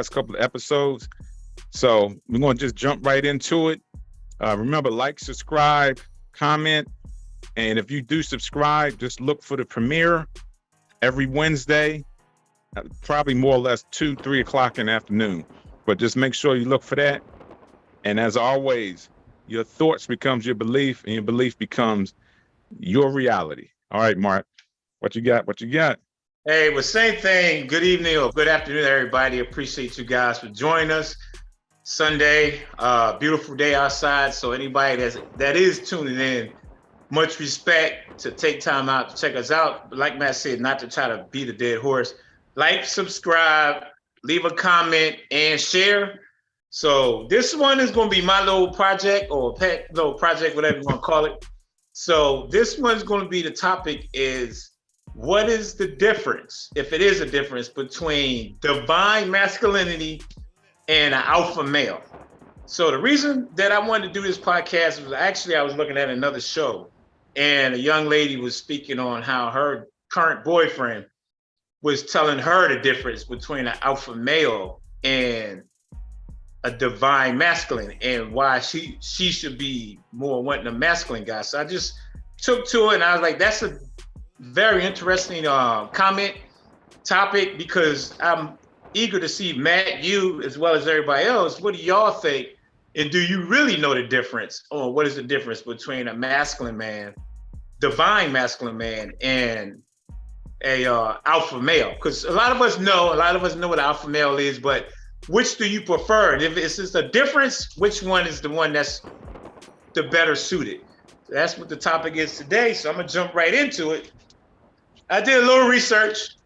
last couple of episodes. So we're going to just jump right into it. Remember, like, subscribe, comment. And if you do subscribe, just look for the premiere every Wednesday, probably more or less 2-3 o'clock in the afternoon. But just make sure you look for that. And as always, your thoughts becomes your belief, and your belief becomes your reality. All right, Mark, what you got? Hey, well, same thing. Good evening or good afternoon, everybody. Appreciate you guys for joining us. Sunday, beautiful day outside. So anybody that is tuning in, much respect to take time out to check us out. But like Matt said, not to try to beat a dead horse. Like, subscribe, leave a comment, and share. So this one is going to be my little project, or pet little project, whatever you want to call it. So this one's going to be, the topic is, what is the difference, if it is a difference, between divine masculinity and an alpha male? So the reason that I wanted to do this podcast was actually I was looking at another show, and a young lady was speaking on how her current boyfriend was telling her the difference between an alpha male and a divine masculine, and why she should be more wanting a masculine guy. So I just took to it, and I was like, that's a very interesting topic, because I'm eager to see, Matt, you, as well as everybody else, what do y'all think? And do you really know the difference, or what is the difference between a masculine man, divine masculine man, and a alpha male? Because a lot of us know what alpha male is, but which do you prefer? And if it's just a difference, which one is the one that's the better suited? So that's what the topic is today. So I'm gonna jump right into it. I did a little research.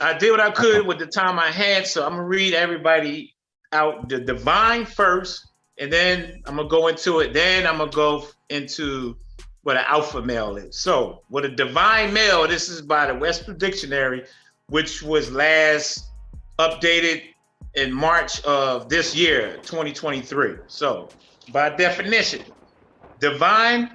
I did what I could with the time I had. So I'm gonna read everybody out the divine first, and then I'm gonna go into it. Then I'm gonna go into what an alpha male is. So what a divine male, this is by the Western Dictionary, which was last updated in March of this year, 2023. So by definition, divine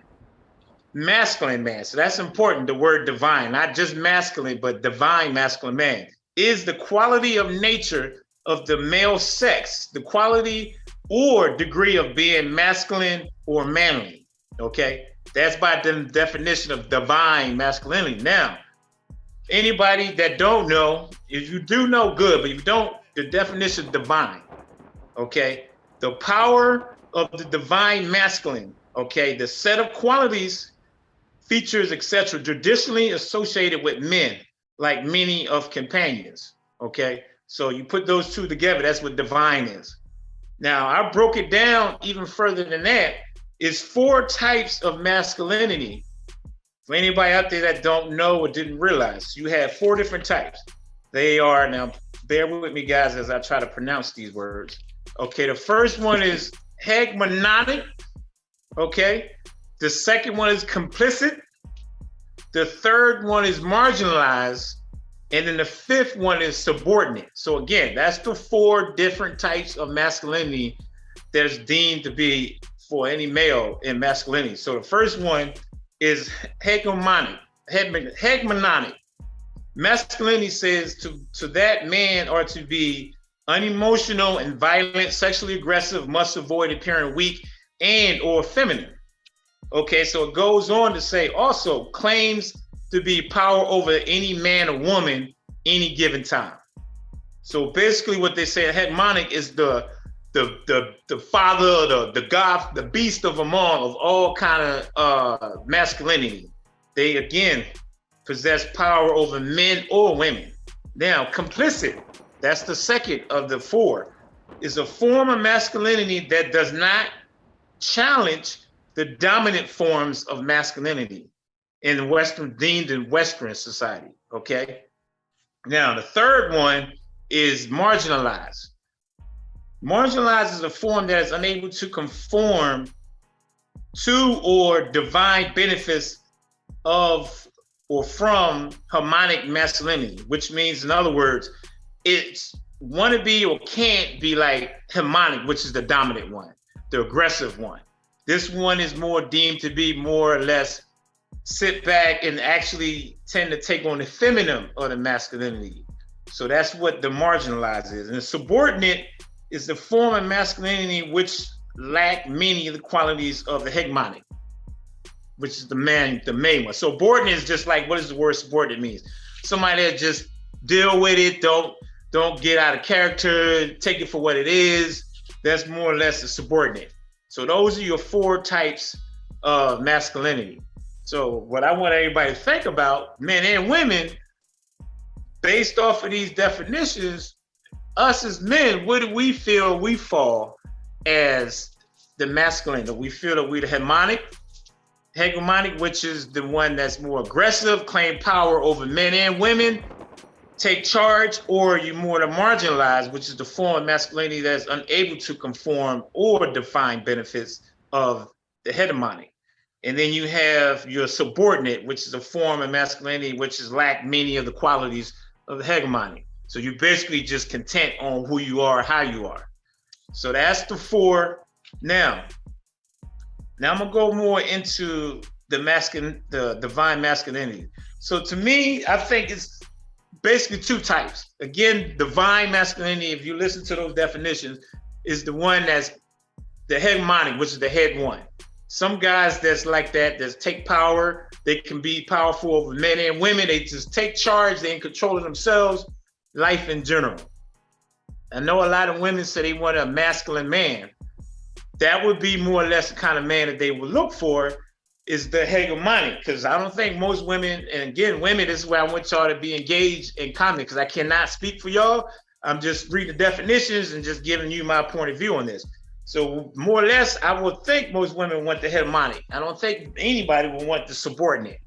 masculine man. So that's important, the word divine, not just masculine, but divine masculine man, is the quality of nature of the male sex, the quality or degree of being masculine or manly. Okay, that's by the definition of divine masculinity. Now, anybody that don't know, if you do know, good, but if you don't, the definition of divine, okay, the power of the divine masculine, okay, the set of qualities, features, etc., traditionally associated with men, like many of companions, okay? So you put those two together, that's what divine is. Now, I broke it down even further than that. It's 4 types of masculinity. For anybody out there that don't know or didn't realize, you have 4 different types. They are, now bear with me guys as I try to pronounce these words. Okay, the first one is hegemonic, okay? The second one is complicit. The third one is marginalized. And then the 5th one is subordinate. So again, that's the 4 different types of masculinity that's deemed to be for any male in masculinity. So the first one is hegemonic. Masculinity says to that man or to be unemotional and violent, sexually aggressive, must avoid appearing weak and or feminine. Okay, so it goes on to say also claims to be power over any man or woman any given time. So basically what they say, hegemonic is the father, the god, the beast of them all, of all kind of masculinity. They again possess power over men or women. Now, complicit, that's the second of the 4, is a form of masculinity that does not challenge the dominant forms of masculinity deemed in Western society, okay? Now, the third one is marginalized. Marginalized is a form that is unable to conform to or divine benefits of or from harmonic masculinity, which means, in other words, it's want to be or can't be like harmonic, which is the dominant one, the aggressive one. This one is more deemed to be more or less sit back and actually tend to take on the feminine or the masculinity. So that's what the marginalized is. And the subordinate is the form of masculinity which lack many of the qualities of the hegemonic, which is the main one. So subordinate is just like, what does the word subordinate means? Somebody that just deal with it, don't get out of character, take it for what it is. That's more or less a subordinate. So those are your 4 types of masculinity. So what I want everybody to think about, men and women, based off of these definitions, us as men, where do we feel we fall as the masculine? Do we feel that we're the hegemonic, which is the one that's more aggressive, claim power over men and women, take charge, or you more the marginalized, which is the form of masculinity that's unable to conform or define benefits of the hegemonic. And then you have your subordinate, which is a form of masculinity which is lack many of the qualities of the hegemonic. So you're basically just content on who you are, how you are. So that's the 4. Now I'm gonna go more into the divine masculinity. So to me, I think it's basically 2 types. Again, divine masculinity, if you listen to those definitions, is the one that's the hegemonic, which is the head one. Some guys that's like that take power. They can be powerful over men and women. They just take charge. They in control of themselves, life in general. I know a lot of women say they want a masculine man. That would be more or less the kind of man that they would look for, is the hegemonic, because I don't think most women, and again, women, this is where I want y'all to be engaged in comment, because I cannot speak for y'all. I'm just reading the definitions and just giving you my point of view on this. So more or less, I would think most women want the hegemonic. I don't think anybody will want the subordinate.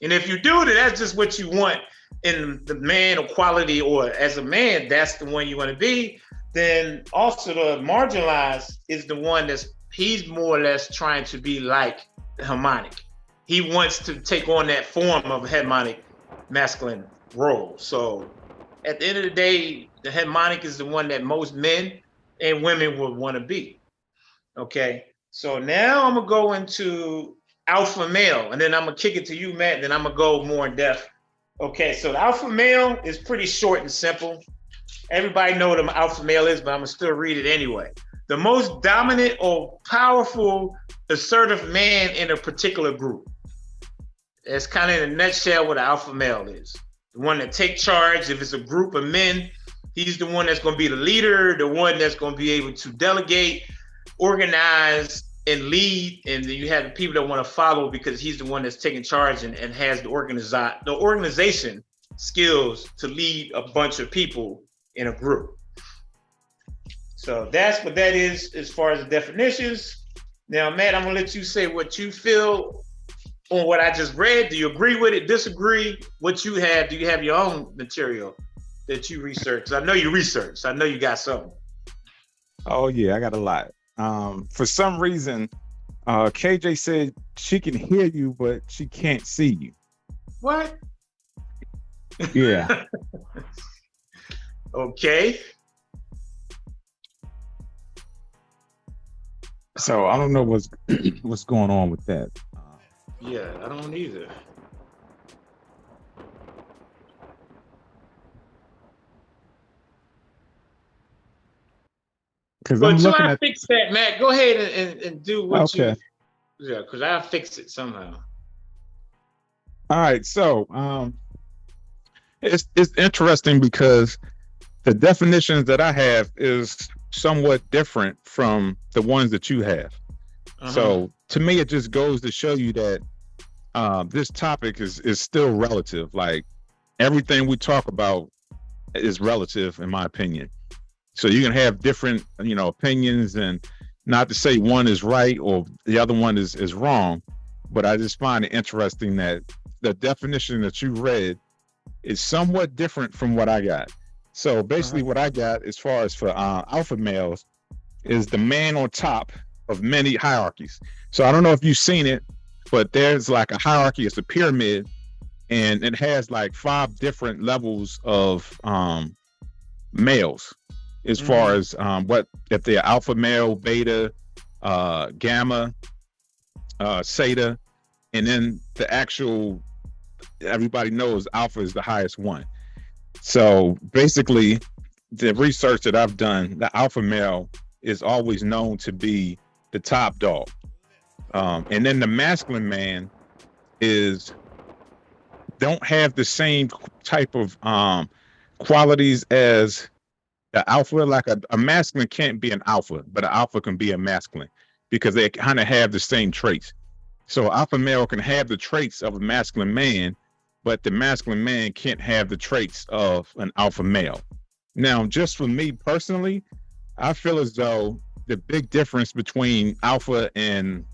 And if you do, then that's just what you want in the man equality, or as a man, that's the one you want to be. Then also the marginalized is the one he's more or less trying to be like the hegemonic. He wants to take on that form of hegemonic masculine role. So at the end of the day, the hegemonic is the one that most men and women would want to be. Okay, so now I'm gonna go into alpha male, and then I'm gonna kick it to you, Matt, then I'm gonna go more in depth. Okay, so the alpha male is pretty short and simple. Everybody know what an alpha male is, but I'm gonna still read it anyway. The most dominant or powerful, assertive man in a particular group. That's kind of in a nutshell what an alpha male is. The one that take charge. If it's a group of men, he's the one that's going to be the leader, the one that's going to be able to delegate, organize, and lead. And then you have the people that want to follow, because he's the one that's taking charge and has the organization skills to lead a bunch of people in a group. So that's what that is as far as the definitions. Now, Matt, I'm going to let you say what you feel on what I just read. Do you agree with it, disagree? What you have, do you have your own material that you researched? I know you researched. I know you got something. Oh yeah, I got a lot. For some reason, KJ said she can hear you, but she can't see you. What? Yeah. Okay. So I don't know what's going on with that. Yeah, I don't either. Because I'm looking at fix that, Matt. Go ahead and do what okay. Yeah, because I'll fix it somehow. All right, so it's interesting because the definitions that I have is somewhat different from the ones that you have. So to me, it just goes to show you that this topic is still relative. Like everything we talk about is relative, in my opinion. So you can have different, opinions, and not to say one is right or the other one is wrong, but I just find it interesting that the definition that you read is somewhat different from what I got. So basically what I got as far as for alpha males is the man on top of many hierarchies. So I don't know if you've seen it, but there's like a hierarchy, it's a pyramid, and it has like 5 different levels of males as far as what if they're alpha male, beta, gamma, theta, and then the actual, everybody knows alpha is the highest one. So basically, the research that I've done, the alpha male is always known to be the top dog. And then the masculine man is don't have the same type of qualities as the alpha. Like a masculine can't be an alpha, but an alpha can be a masculine because they kind of have the same traits. So alpha male can have the traits of a masculine man, but the masculine man can't have the traits of an alpha male. Now, just for me personally, I feel as though the big difference between alpha and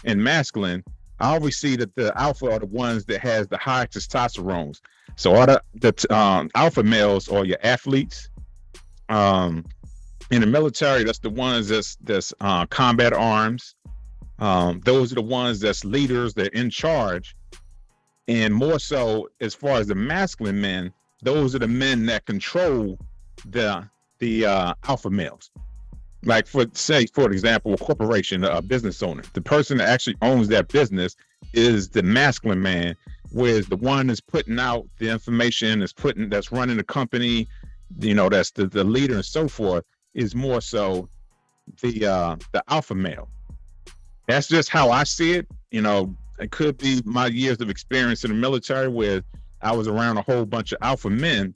masculine, I always see that the alpha are the ones that has the high testosterone. So all the alpha males are your athletes. In the military, that's the ones that's combat arms. Those are the ones that's leaders, they're in charge. And more so, as far as the masculine men, those are the men that control the alpha males. Like for example, a corporation, a business owner, the person that actually owns that business is the masculine man, whereas the one that's putting out the information, that's running the company, that's the leader and so forth, is more so the alpha male. That's just how I see it. It could be my years of experience in the military where I was around a whole bunch of alpha men,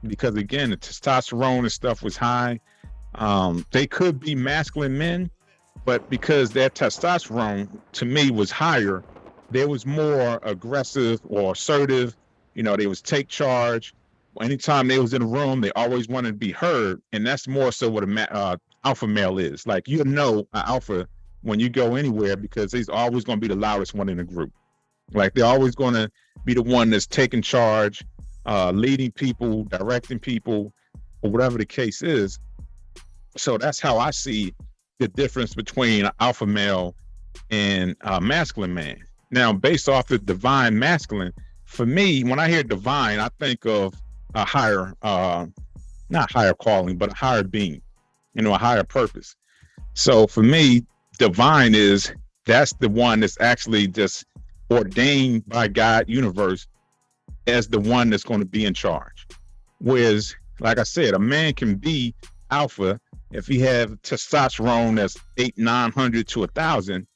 because again, the testosterone and stuff was high. They could be masculine men, but because their testosterone to me was higher, they was more aggressive or assertive. They was take charge. Anytime they was in a room, they always wanted to be heard. And that's more so what a alpha male is. Like, an alpha when you go anywhere, because he's always going to be the loudest one in the group. Like, they're always going to be the one that's taking charge, leading people, directing people, or whatever the case is. So that's how I see the difference between an alpha male and a masculine man. Now, based off the divine masculine, for me, when I hear divine, I think of a higher, not higher calling, but a higher being, a higher purpose. So for me, divine that's the one that's actually just ordained by God universe as the one that's going to be in charge. Whereas, like I said, a man can be alpha if he have testosterone that's 800-900 to 1,000.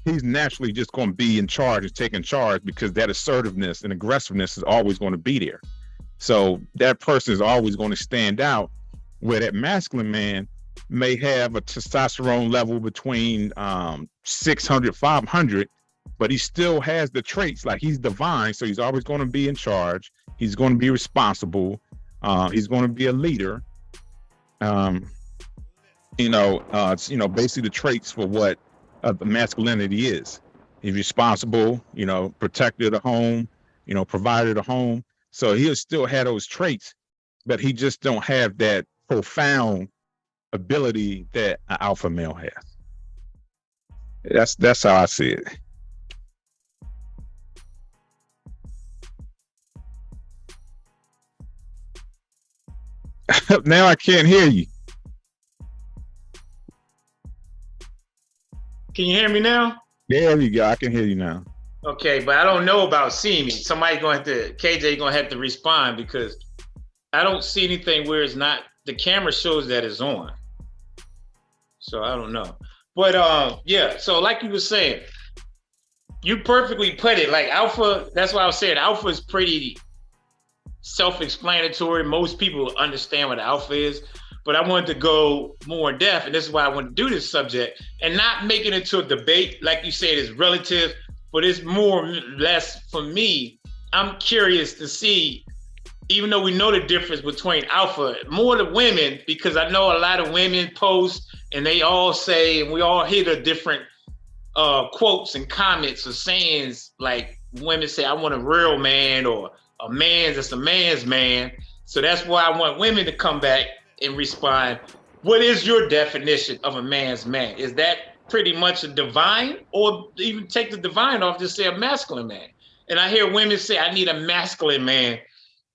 He's naturally just going to be in charge and taking charge, because that assertiveness and aggressiveness is always going to be there. So that person is always going to stand out, where that masculine man may have a testosterone level between 600, 500, but he still has the traits. Like, he's divine, so he's always going to be in charge. He's going to be responsible. He's going to be a leader. Basically the traits for what masculinity is. He's responsible, protector of the home, provider of the home. So he'll still have those traits, but he just don't have that profound ability that an alpha male has. That's how I see it. Now I can't hear you. Can you hear me now? There you go. I can hear you now. Okay, but I don't know about seeing me. Somebody's going to have to, KJ going to have to respond, because I don't see anything where it's not, the camera shows that it's on. So I don't know. But yeah, so like you were saying, you perfectly put it. Like, alpha, that's why I was saying alpha is pretty self-explanatory. Most people understand what alpha is. But I wanted to go more in depth, and this is why I want to do this subject, and not make it into a debate. Like you said, it's relative, but it's more or less, for me, I'm curious to see, even though we know the difference between alpha, more the women, because I know a lot of women post and they all say, and we all hear the different quotes and comments or sayings, like women say, I want a real man, or a man that's a man's man. So that's why I want women to come back and respond. What is your definition of a man's man? Is that pretty much a divine, or even take the divine off, just say a masculine man? And I hear women say, I need a masculine man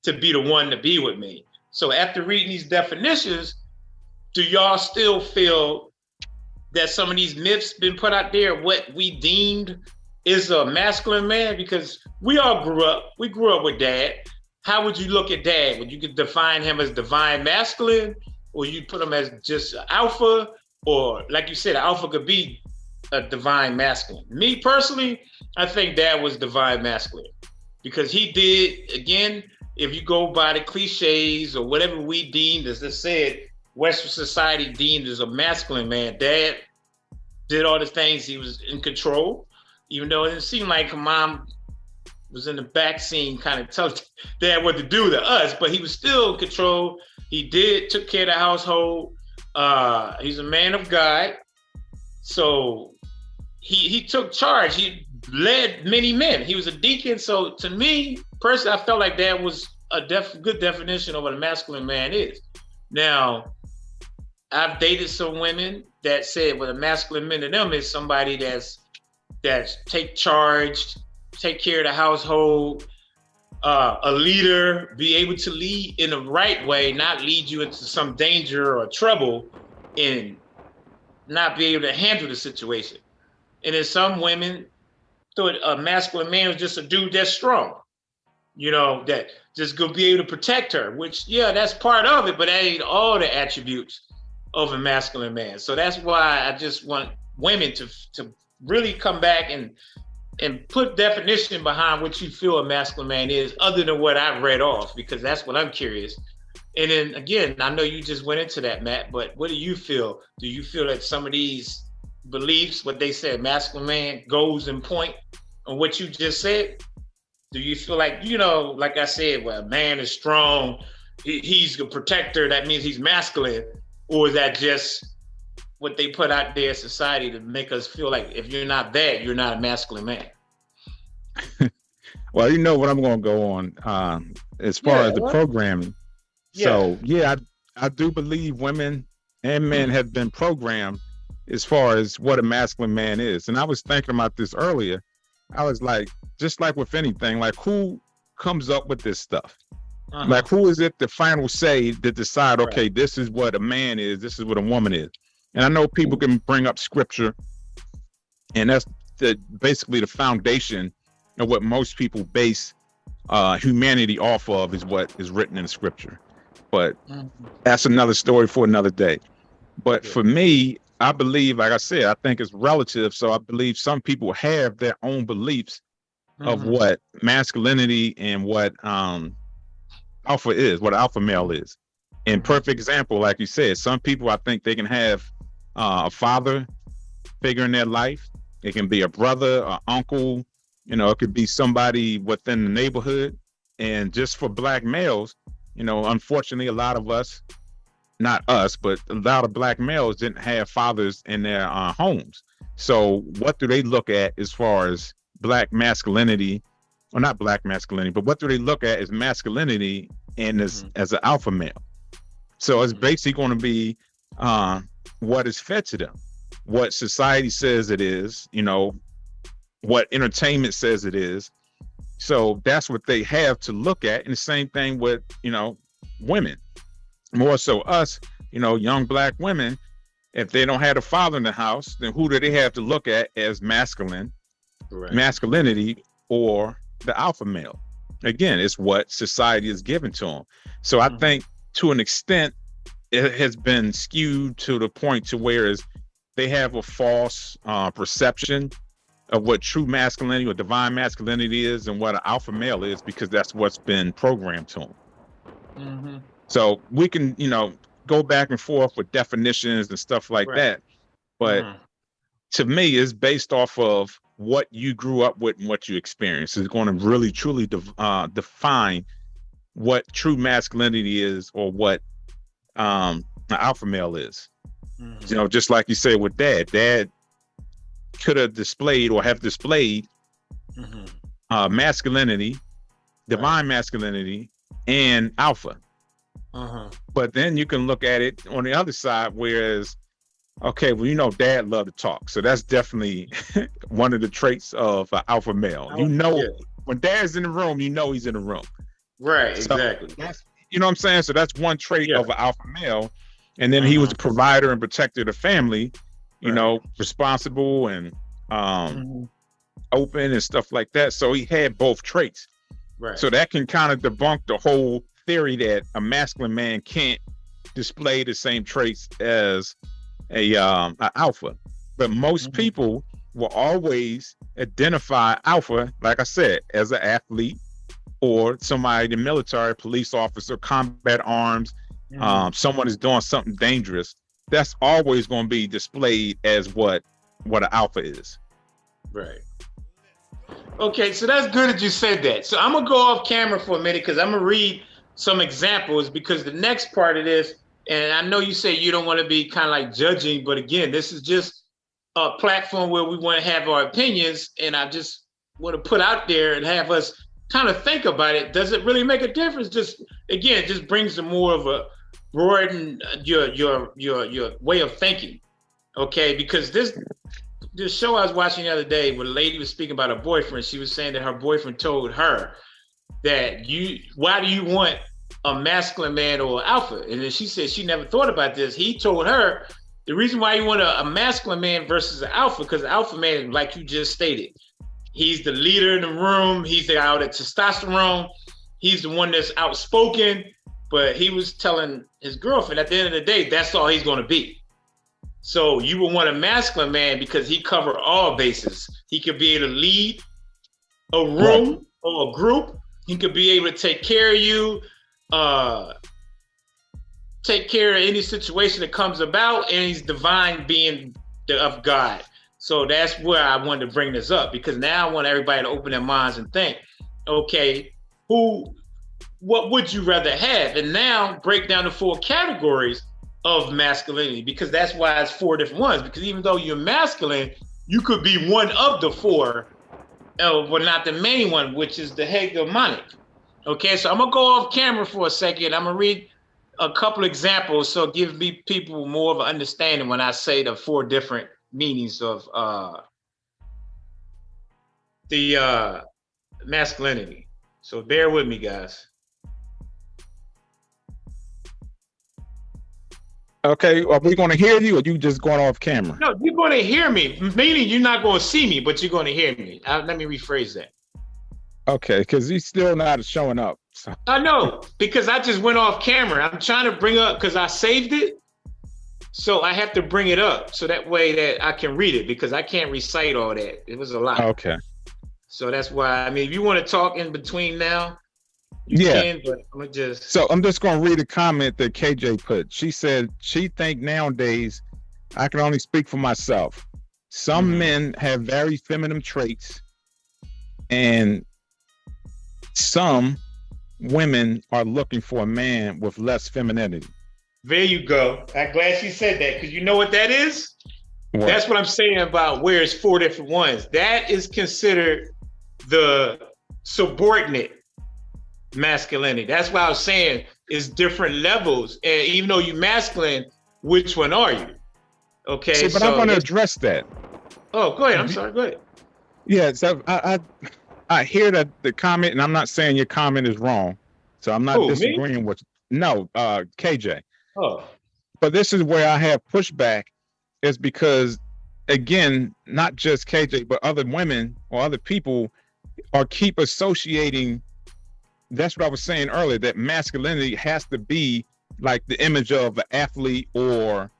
to be the one to be with me. So after reading these definitions, do y'all still feel that some of these myths been put out there, what we deemed is a masculine man? Because we all grew up with dad. how would you look at dad? Would you could define him as divine masculine, or you put him as just alpha, or like you said, alpha could be a divine masculine? Me personally, I think dad was divine masculine because he did, again, if you go by the cliches or whatever we deemed, as I said, Western society deemed as a masculine man, dad did all the things. He was in control, even though it didn't seem like mom was in the back scene kind of telling dad what to do to us, but he was still in control. He took care of the household. He's a man of God. So he took charge. He led many men. He was a deacon. So to me, personally, I felt like that was a good definition of what a masculine man is. Now, I've dated some women that said, well, a masculine man to them is somebody that's take charge, take care of the household, a leader, be able to lead in the right way, not lead you into some danger or trouble, and not be able to handle the situation. And then some women thought a masculine man was just a dude that's strong, that just gonna be able to protect her, which, yeah, that's part of it, but that ain't all the attributes of a masculine man. So that's why I just want women to really come back and put definition behind what you feel a masculine man is, other than what I read off, because that's what I'm curious. And then again, I know you just went into that, Matt, but what do you feel? Do you feel that some of these beliefs, what they said, masculine man goes in point on what you just said? Do you feel like, like I said, well, a man is strong, he's a protector, that means he's masculine? Or is that just what they put out there in society to make us feel like if you're not that, you're not a masculine man? Well, you know what I'm going to go on as far as the programming. Yeah. So, yeah, I do believe women and men have been programmed as far as what a masculine man is. And I was thinking about this earlier. I was like, just like with anything, like who comes up with this stuff? Like, who is it the final say to decide, okay, this is what a man is, this is what a woman is? And I know people can bring up scripture, and that's basically the foundation of what most people base humanity off of, is what is written in scripture. But that's another story for another day. But for me, I believe, like I said, I think it's relative. So I believe some people have their own beliefs of what masculinity and what alpha is, what alpha male is. And perfect example, like you said, some people, I think they can have a father figure in their life. It can be a brother, an uncle, it could be somebody within the neighborhood. And just for Black males, unfortunately, a lot of us, not us, but a lot of Black males didn't have fathers in their homes. So what do they look at as far as Black masculinity? Or not Black masculinity, but what do they look at as masculinity and as an alpha male? So it's basically going to be what is fed to them, what society says it is, what entertainment says it is. So that's what they have to look at. And the same thing with, women. More so us, young Black women, if they don't have a father in the house, then who do they have to look at as masculinity or the alpha male? Again, it's what society is given to them. So I think to an extent, it has been skewed to the point to where they have a false perception of what true masculinity or divine masculinity is and what an alpha male is, because that's what's been programmed to them. So we can, go back and forth with definitions and stuff like that. But to me, it's based off of what you grew up with and what you experienced. Is going to really, truly define what true masculinity is, or what an alpha male is. Just like you said with dad could have displayed or have displayed masculinity, divine masculinity, and alpha. But then you can look at it on the other side, whereas, okay, well, dad loved to talk. So that's definitely one of the traits of an alpha male. When dad's in the room, he's in the room. Right, so exactly. That's, what I'm saying? So that's one trait of an alpha male. And then he was a provider and protector of the family, responsible and open and stuff like that. So he had both traits. Right. So that can kind of debunk the whole theory that a masculine man can't display the same traits as a alpha. But most people will always identify alpha, like I said, as an athlete or somebody in the military, police officer, combat arms, someone is doing something dangerous. That's always going to be displayed as what an alpha is. Right. Okay, so that's good that you said that. So I'm gonna go off camera for a minute because I'm gonna read some examples, because the next part of this, and I know you say you don't want to be kind of like judging, but again, this is just a platform where we want to have our opinions, and I just want to put out there and have us kind of think about it. Does it really make a difference? Just again, it just brings a more of a broaden your way of thinking. Okay, because this show I was watching the other day, where the lady was speaking about her boyfriend, she was saying that her boyfriend told her that why do you want a masculine man or alpha? And then she said she never thought about this. He told her the reason why you want a masculine man versus an alpha, because the alpha man, like you just stated, he's the leader in the room. He's the out at testosterone. He's the one that's outspoken. But he was telling his girlfriend at the end of the day, that's all he's going to be. So you would want a masculine man because he covered all bases. He could be able to lead a room or a group. He could be able to take care of you, take care of any situation that comes about, and he's divine being of God. So that's where I wanted to bring this up, because now I want everybody to open their minds and think, okay, what would you rather have? And now break down the 4 categories of masculinity, because that's why it's 4 different ones. Because even though you're masculine, you could be one of the 4, but not the main one, which is the hegemonic. Okay, so I'm gonna go off camera for a second. I'm gonna read a couple examples, so give me people more of an understanding when I say the 4 different meanings of the masculinity. So bear with me, guys. Okay, are we going to hear you, or you just going off camera? No, you're going to hear me, meaning you're not going to see me, but you're going to hear me. Let me rephrase that. Okay, because he's still not showing up. So. I know, because I just went off camera. I'm trying to bring up, because I saved it, so I have to bring it up so that way that I can read it, because I can't recite all that. It was a lot. Okay. So that's why, I mean, if you want to talk in between now, you can, but I'm just... So I'm just going to read a comment that KJ put. She said, she think nowadays, I can only speak for myself. Some men have very feminine traits, and some women are looking for a man with less femininity. There you go. I'm glad she said that, because you know what that is? What? That's what I'm saying about where it's 4 different ones. That is considered the subordinate masculinity. That's why I was saying it's different levels. And even though you're masculine, which one are you? Okay. See, but I want to address that. Oh, go ahead. I'm sorry. Go ahead. Yeah. So I hear that the comment, and I'm not saying your comment is wrong. So I'm not disagreeing with KJ. Oh. But this is where I have pushback, is because, again, not just KJ, but other women or other people keep associating. That's what I was saying earlier, that masculinity has to be like the image of an athlete or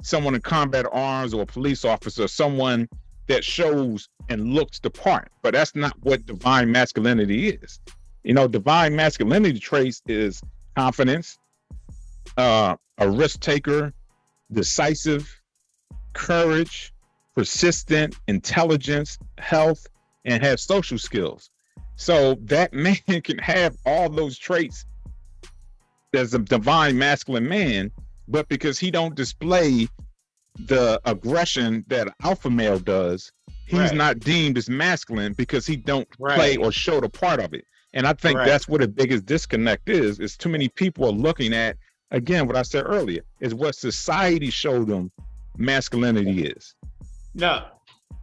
someone in combat arms or a police officer, someone that shows and looks the part. But that's not what divine masculinity is. You know, divine masculinity traits is confidence, a risk taker, decisive, courage, persistent, intelligence, health, and have social skills. So that man can have all those traits as a divine masculine man, but because he don't display the aggression that an alpha male does, he's not deemed as masculine because he don't play or show the part of it. And I think that's where the biggest disconnect is too many people are looking at, again, what I said earlier, is what society showed them masculinity is. No.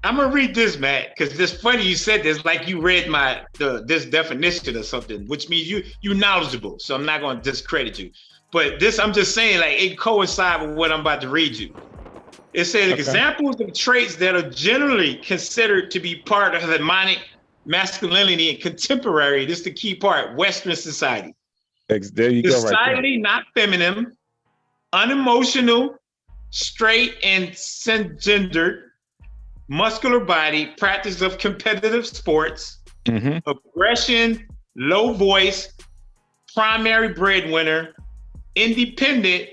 I'm gonna read this, Matt, because it's funny you said this, like you read this definition or something, which means you knowledgeable. So I'm not gonna discredit you, but this I'm just saying, like, it coincides with what I'm about to read you. It says examples of traits that are generally considered to be part of the hegemonic masculinity in contemporary, this is the key part, Western society. There you go, right there. Decidedly not feminine, unemotional, straight and cisgendered, muscular body, practice of competitive sports, aggression, low voice, primary breadwinner, independent,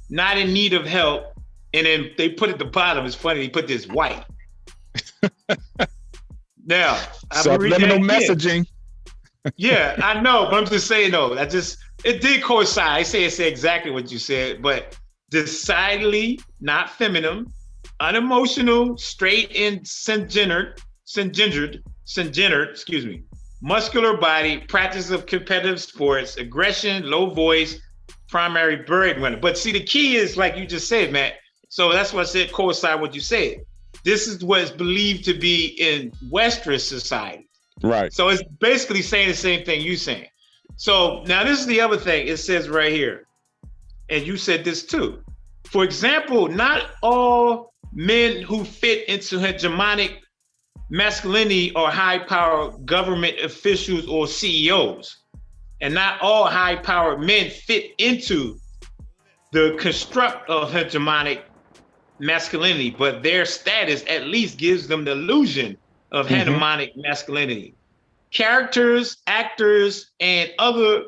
not in need of help. And then they put at the bottom, it's funny, they put this white. Now, subliminal messaging. Yeah, I know, but I'm just saying, no, it did coincide. I say exactly what you said, but decidedly not feminine, unemotional, straight and cisgendered, muscular body, practice of competitive sports, aggression, low voice, primary breadwinner. But see, the key is like you just said, Matt. So that's what I said, coincide what you said. This is what is believed to be in Western society. Right. So it's basically saying the same thing you're saying. So now this is the other thing. It says right here, and you said this too. For example, not all men who fit into hegemonic masculinity are high-powered government officials or CEOs. And not all high-powered men fit into the construct of hegemonic masculinity, but their status at least gives them the illusion of hegemonic masculinity. Characters, actors, and other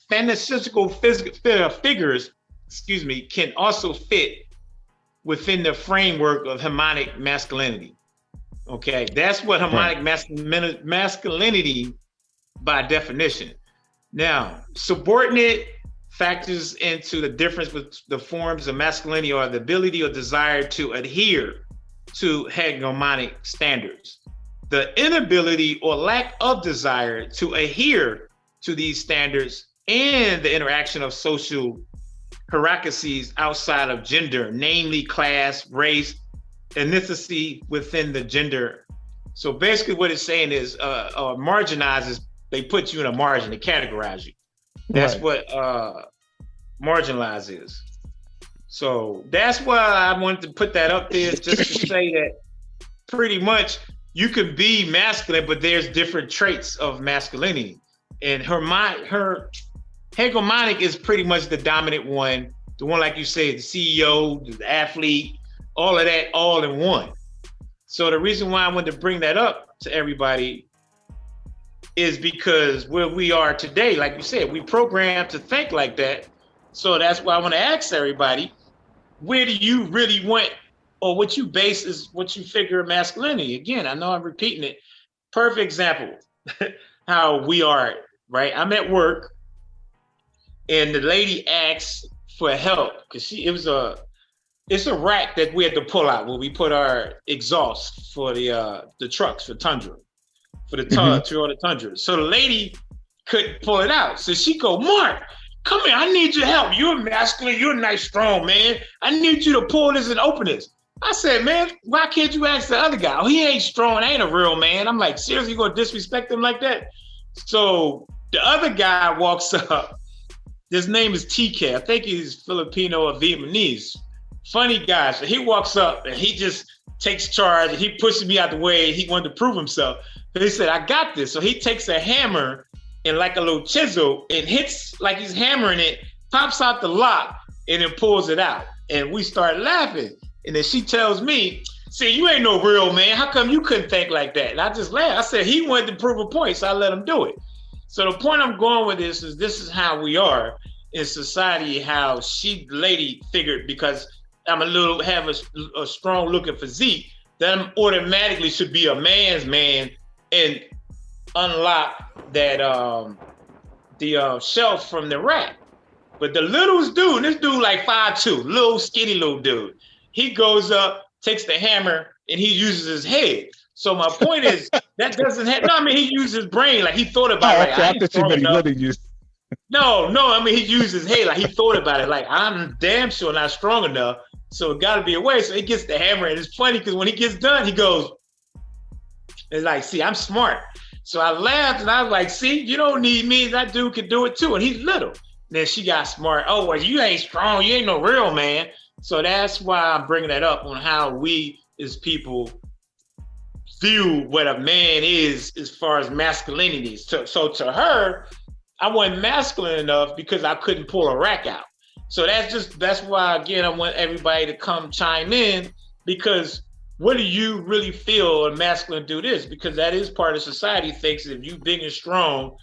fantastical figures, can also fit within the framework of hegemonic masculinity. Okay, that's what hegemonic masculinity by definition. Now, subordinate factors into the difference with the forms of masculinity or the ability or desire to adhere to hegemonic standards. The inability or lack of desire to adhere to these standards and the interaction of social hierarchies outside of gender, namely class, race, ethnicity within the gender. So basically what it's saying is marginalizes, they put you in a margin, they categorize you. That's what marginalize is. So that's why I wanted to put that up there, just to say that pretty much you can be masculine, but there's different traits of masculinity. And her hegemonic is pretty much the dominant one, the one, like you said, the CEO, the athlete, all of that, all in one. So the reason why I wanted to bring that up to everybody is because where we are today, like you said, we programmed to think like that. So that's why I want to ask everybody, where do you really want, or what you base is what you figure masculinity? Again, I know I'm repeating it. Perfect example, how we are, right? I'm at work and the lady asks for help because it's a rack that we had to pull out where we put our exhaust for the trucks for Tundra, for the Toyota Tundra. So the lady couldn't pull it out. So she go, Mark, come here, I need your help. You're masculine, you're a nice, strong man. I need you to pull this and open this. I said, man, why can't you ask the other guy? Oh, he ain't strong, ain't a real man. I'm like, seriously, you gonna disrespect him like that? So the other guy walks up. His name is TK. I think he's Filipino or Vietnamese. Funny guy. So he walks up and he just takes charge and he pushes me out the way. He wanted to prove himself. But he said, I got this. So he takes a hammer and like a little chisel and hits like he's hammering it, pops out the lock and then pulls it out. And we start laughing. And then she tells me, see, you ain't no real man. How come you couldn't think like that? And I just laughed. I said, he wanted to prove a point, so I let him do it. So the point I'm going with this is how we are in society, how she lady figured, because I'm have a strong looking physique, that I'm automatically should be a man's man and unlock that the shelf from the rack. But the littlest dude, this dude like 5'2", little skinny little dude, he goes up, takes the hammer, and he uses his head. So my point is, that doesn't have, no, I mean, he used his brain, like he thought about it. Like, No, I mean, he used his head, like he thought about it, like I'm damn sure not strong enough, so it gotta be a way. So he gets the hammer, and it's funny because when he gets done, he goes, it's like, see, I'm smart. So I laughed, and I was like, see, you don't need me, that dude can do it too, and he's little. Then she got smart. Oh, well, you ain't strong, you ain't no real man. So that's why I'm bringing that up on how we as people view what a man is as far as masculinity. So to her, I wasn't masculine enough because I couldn't pull a rack out. So that's why, again, I want everybody to come chime in, because what do you really feel a masculine do this? Because that is part of society thinks if you big and strong,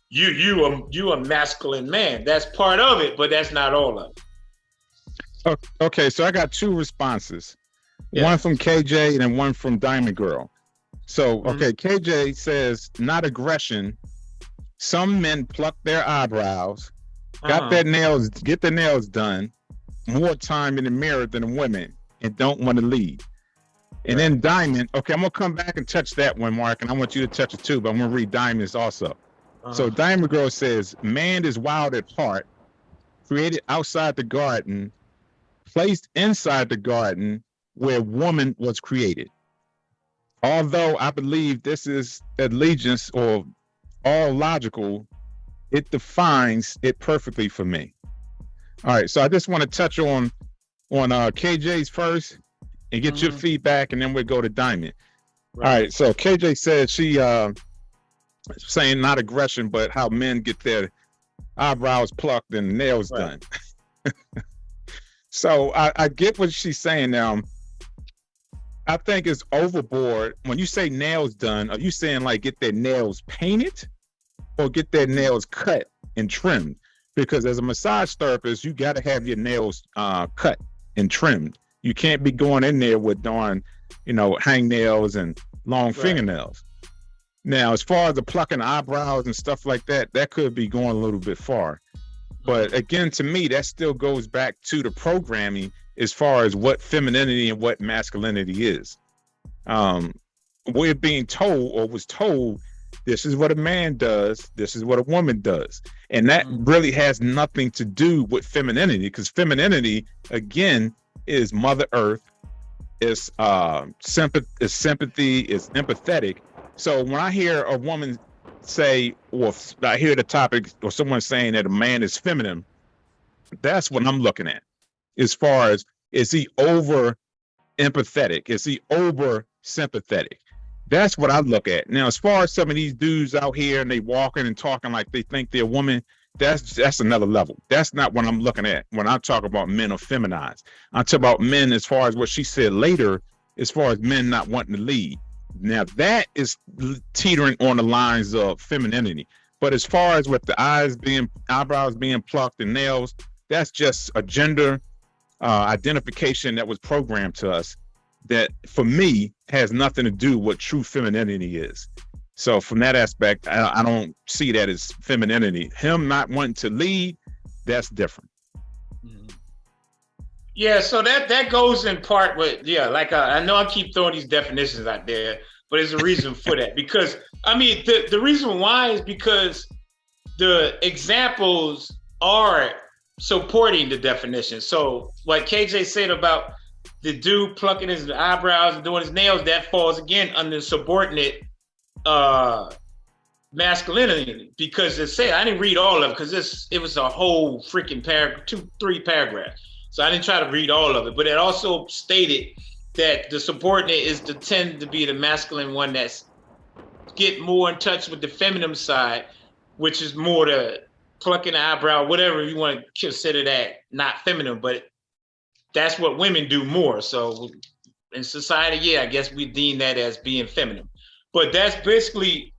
you a masculine man. That's part of it, but that's not all of it. Okay, so I got two responses. Yeah. One from KJ and one from Diamond Girl. So, okay, KJ says, not aggression. Some men pluck their eyebrows, get their nails done, more time in the mirror than women, and don't want to lead. And then Diamond, okay, I'm going to come back and touch that one, Mark, and I want you to touch it too, but I'm going to read Diamond's also. So Diamond Girl says, man is wild at heart, created outside the garden, placed inside the garden where woman was created. Although I believe this is allegiance or all logical, it defines it perfectly for me. All right, so I just want to touch on KJ's first and get your feedback, and then we'll go to Diamond. All right, so KJ said she saying not aggression, but how men get their eyebrows plucked and nails done. So I get what she's saying now. I think it's overboard. When you say nails done, are you saying like get their nails painted or get their nails cut and trimmed? Because as a massage therapist, you got to have your nails cut and trimmed. You can't be going in there with darn, hang nails and long fingernails. Now, as far as the plucking eyebrows and stuff like that, that could be going a little bit far. But again, to me, that still goes back to the programming as far as what femininity and what masculinity is. We're being told or was told, this is what a man does, this is what a woman does. And that really has nothing to do with femininity, because femininity, again, is Mother Earth, is sympathy, is empathetic. So when I hear a woman say, or I hear the topic or someone saying that a man is feminine, that's what I'm looking at. As far as, is he over empathetic? Is he over sympathetic? That's what I look at. Now, as far as some of these dudes out here and they walking and talking like they think they're a woman, that's another level. That's not what I'm looking at when I talk about men are feminized. I talk about men as far as what she said later, as far as men not wanting to lead. Now that is teetering on the lines of femininity. But as far as with the eyebrows being plucked and nails, that's just a gender identification that was programmed to us that, for me, has nothing to do with what true femininity is. So from that aspect, I don't see that as femininity. Him not wanting to lead, that's different. Yeah, so that goes in part with, like I know I keep throwing these definitions out there, but there's a reason for that. Because, I mean, the reason why is because the examples are supporting the definition. So what KJ said about the dude plucking his eyebrows and doing his nails, that falls again under subordinate masculinity, because it said, I didn't read all of it because it was a whole freaking paragraph, 2-3 paragraphs. So I didn't try to read all of it, but it also stated that the subordinate is to tend to be the masculine one that's get more in touch with the feminine side, which is more the plucking the eyebrow, whatever you want to consider that, not feminine, but that's what women do more. So in society, I guess we deem that as being feminine. But that's basically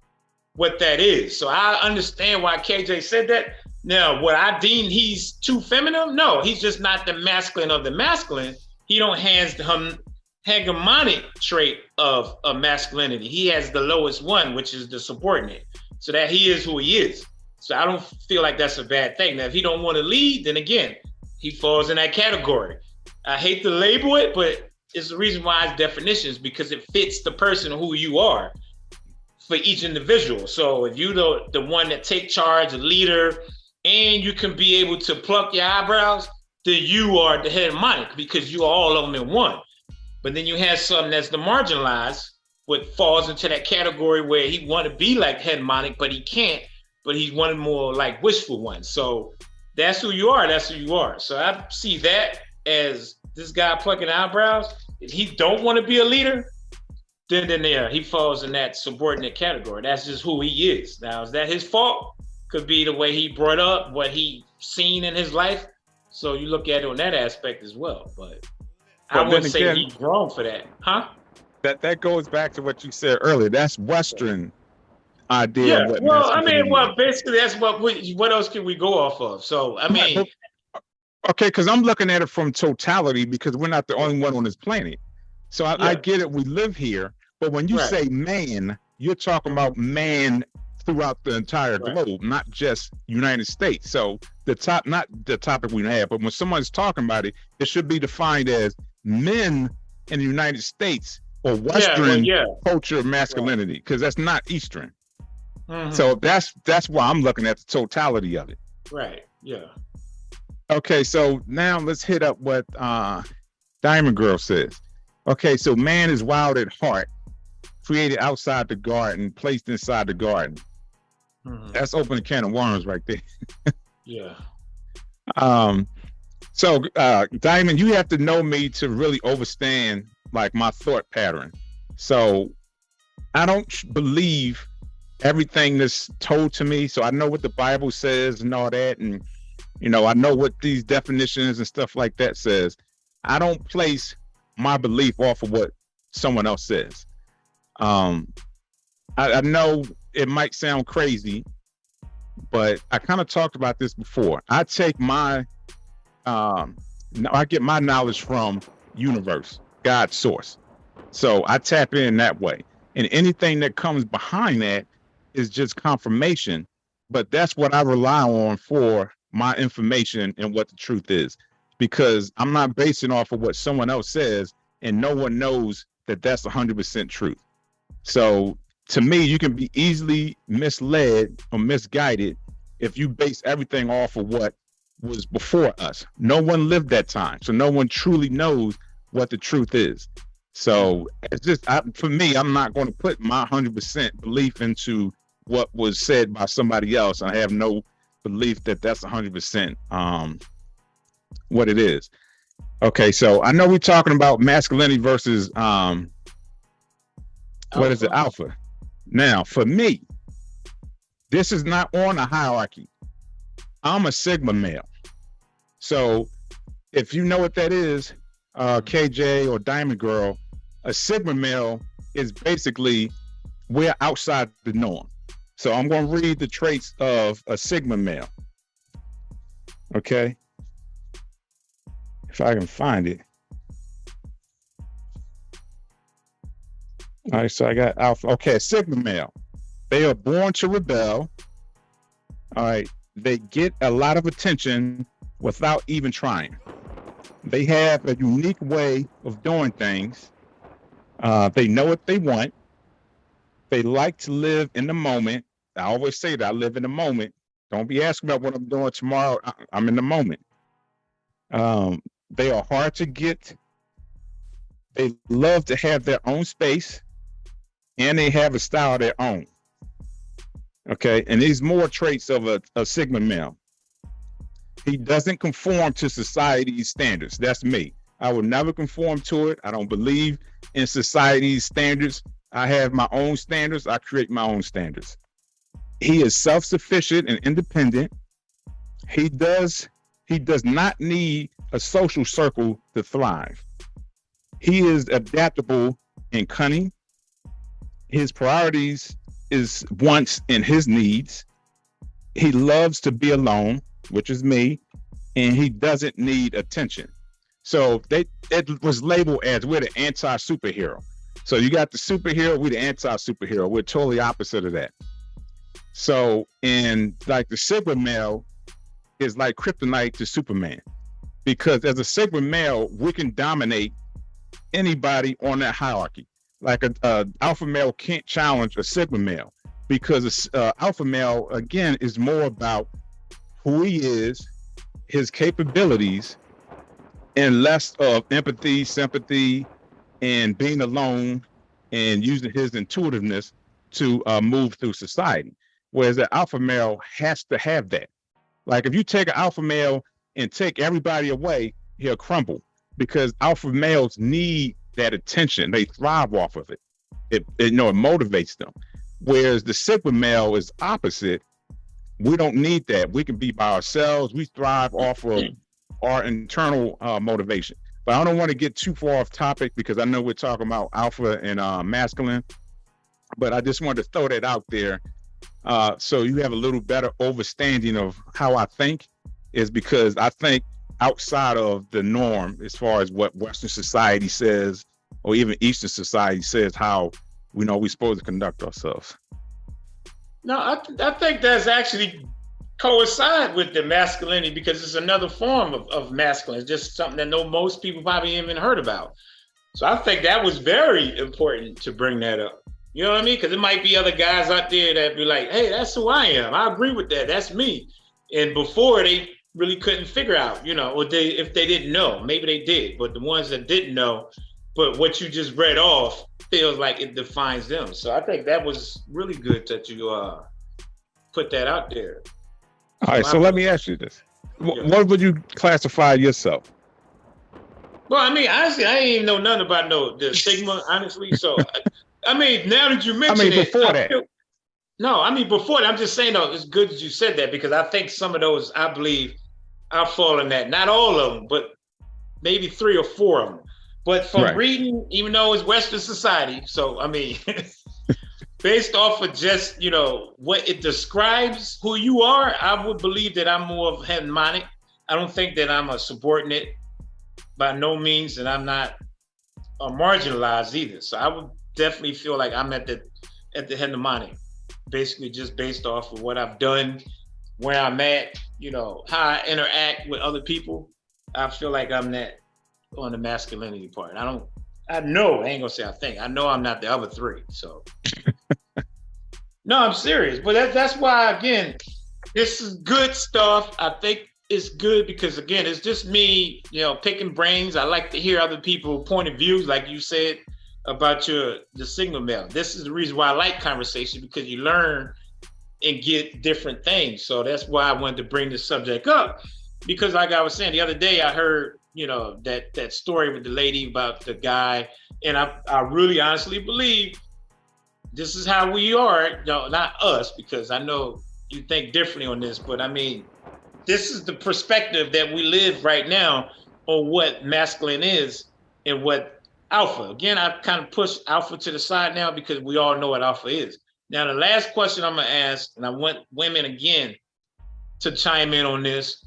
what that is. So I understand why KJ said that. Now, what I deem he's too feminine? No, he's just not the masculine of the masculine. He don't have the hegemonic trait of masculinity. He has the lowest one, which is the subordinate. So that he is who he is. So I don't feel like that's a bad thing. Now, if he don't want to lead, then again, he falls in that category. I hate to label it, but it's the reason why it's definitions, because it fits the person who you are for each individual. So if you the one that take charge, a leader, and you can be able to pluck your eyebrows, then you are the hegemonic, because you are all of them in one. But then you have something that's the marginalized, what falls into that category where he want to be like hegemonic, but he can't, but he's one more like wishful one. So that's who you are. That's who you are. So I see that as this guy plucking eyebrows. If he don't want to be a leader, then there he falls in that subordinate category. That's just who he is. Now, is that his fault? Could be the way he brought up, what he seen in his life. So you look at it on that aspect as well. But I wouldn't say he's wrong for that, huh? That goes back to what you said earlier. That's Western idea. Yeah. Of what Well, I mean, basically that's what else can we go off of? So I mean, okay, because I'm looking at it from totality because we're not the only one on this planet. So I get it. We live here, but when you say man, you're talking about man throughout the entire globe, not just United States. So not the topic we have, but when someone's talking about it, it should be defined as men in the United States or Western culture of masculinity, because that's not Eastern. So that's why I'm looking at the totality of it. Right. Yeah. Okay, so now let's hit up what Diamond Girl says. Okay, so man is wild at heart, created outside the garden, placed inside the garden. That's open a can of worms right there. Yeah. So Diamond, you have to know me to really understand like my thought pattern. So I don't believe everything that's told to me. So I know what the Bible says and all that, and I know what these definitions and stuff like that says. I don't place my belief off of what someone else says. I know it might sound crazy, but I kind of talked about this before. I take I get my knowledge from universe, God's source. So I tap in that way. And anything that comes behind that is just confirmation. But that's what I rely on for my information and what the truth is, because I'm not basing off of what someone else says, and no one knows that that's 100% truth. So to me, you can be easily misled or misguided if you base everything off of what was before us. No one lived that time, so no one truly knows what the truth is. So it's just, for me, I'm not going to put my 100% belief into what was said by somebody else. I have no belief that that's 100% what it is. Okay, so I know we're talking about masculinity versus what is it, alpha. Now, for me, this is not on a hierarchy. I'm a Sigma male. So if you know what that is, KJ or Diamond Girl, a Sigma male is basically we're outside the norm. So I'm going to read the traits of a Sigma male. Okay. If I can find it. All right, so I got alpha. Okay, a Sigma male. They are born to rebel. All right. They get a lot of attention without even trying. They have a unique way of doing things. They know what they want. They like to live in the moment. I always say that I live in the moment. Don't be asking about what I'm doing tomorrow. I'm in the moment. They are hard to get. They love to have their own space, and they have a style of their own. Okay, and these more traits of a Sigma male. He doesn't conform to society's standards. That's me. I will never conform to it. I don't believe in society's standards. I have my own standards. I create my own standards. He is self-sufficient and independent. He does not need a social circle to thrive. He is adaptable and cunning. His priorities is wants and his needs. He loves to be alone, which is me, and he doesn't need attention. So it was labeled as we're the anti-superhero. So you got the superhero, we're the anti-superhero. We're totally opposite of that. So in like the Sigma male is like kryptonite to Superman, because as a Sigma male, we can dominate anybody on that hierarchy. Like a alpha male can't challenge a Sigma male, because alpha male, again, is more about who he is, his capabilities, and less of empathy, sympathy, and being alone and using his intuitiveness to move through society. Whereas the alpha male has to have that. Like if you take an alpha male and take everybody away, he'll crumble, because alpha males need that attention. They thrive off of it. it motivates them. Whereas the sigma male is opposite. We don't need that. We can be by ourselves. We thrive off of our internal motivation. But I don't want to get too far off topic because I know we're talking about alpha and masculine. But I just wanted to throw that out there so you have a little better understanding of how I think, is because I think outside of the norm as far as what Western society says or even Eastern society says how we're supposed to conduct ourselves. No, I think that's actually coincide with the masculinity because it's another form of masculine. It's just something that most people probably haven't heard about. So I think that was very important to bring that up. You know what I mean? Because it might be other guys out there that be like, hey, that's who I am. I agree with that. That's me. And before they really couldn't figure out, or if they didn't know, maybe they did. But the ones that didn't know, but what you just read off feels like it defines them. So I think that was really good that you put that out there. All right, so let me ask you this. What would you classify yourself? Well, I mean, honestly, I ain't even know nothing about the Sigma, honestly. So, I mean, now that you mention it. Before that. Before that, I'm just saying, though, it's good that you said that because I think some of those, I believe, I fall in that. Not all of them, but maybe 3 or 4 of them. But from reading, even though it's Western society, so, I mean, based off of just, what it describes who you are, I would believe that I'm more of hegemonic. I don't think that I'm a subordinate by no means, and I'm not marginalized either. So I would definitely feel like I'm at the hegemonic, basically just based off of what I've done, where I'm at, how I interact with other people. I feel like I'm that on the masculinity part. I ain't gonna say I think. I know I'm not the other 3. So no, I'm serious. But that's why, again, this is good stuff. I think it's good because, again, it's just me, picking brains. I like to hear other people's point of views, like you said about the Sigma male. This is the reason why I like conversation, because you learn and get different things. So that's why I wanted to bring this subject up, because like I was saying the other day, I heard, that story with the lady about the guy. And I really honestly believe this is how we are, not us, because I know you think differently on this, but I mean, this is the perspective that we live right now on what masculine is and what alpha. Again, I've kind of pushed alpha to the side now because we all know what alpha is. Now, the last question I'm going to ask, and I want women again to chime in on this,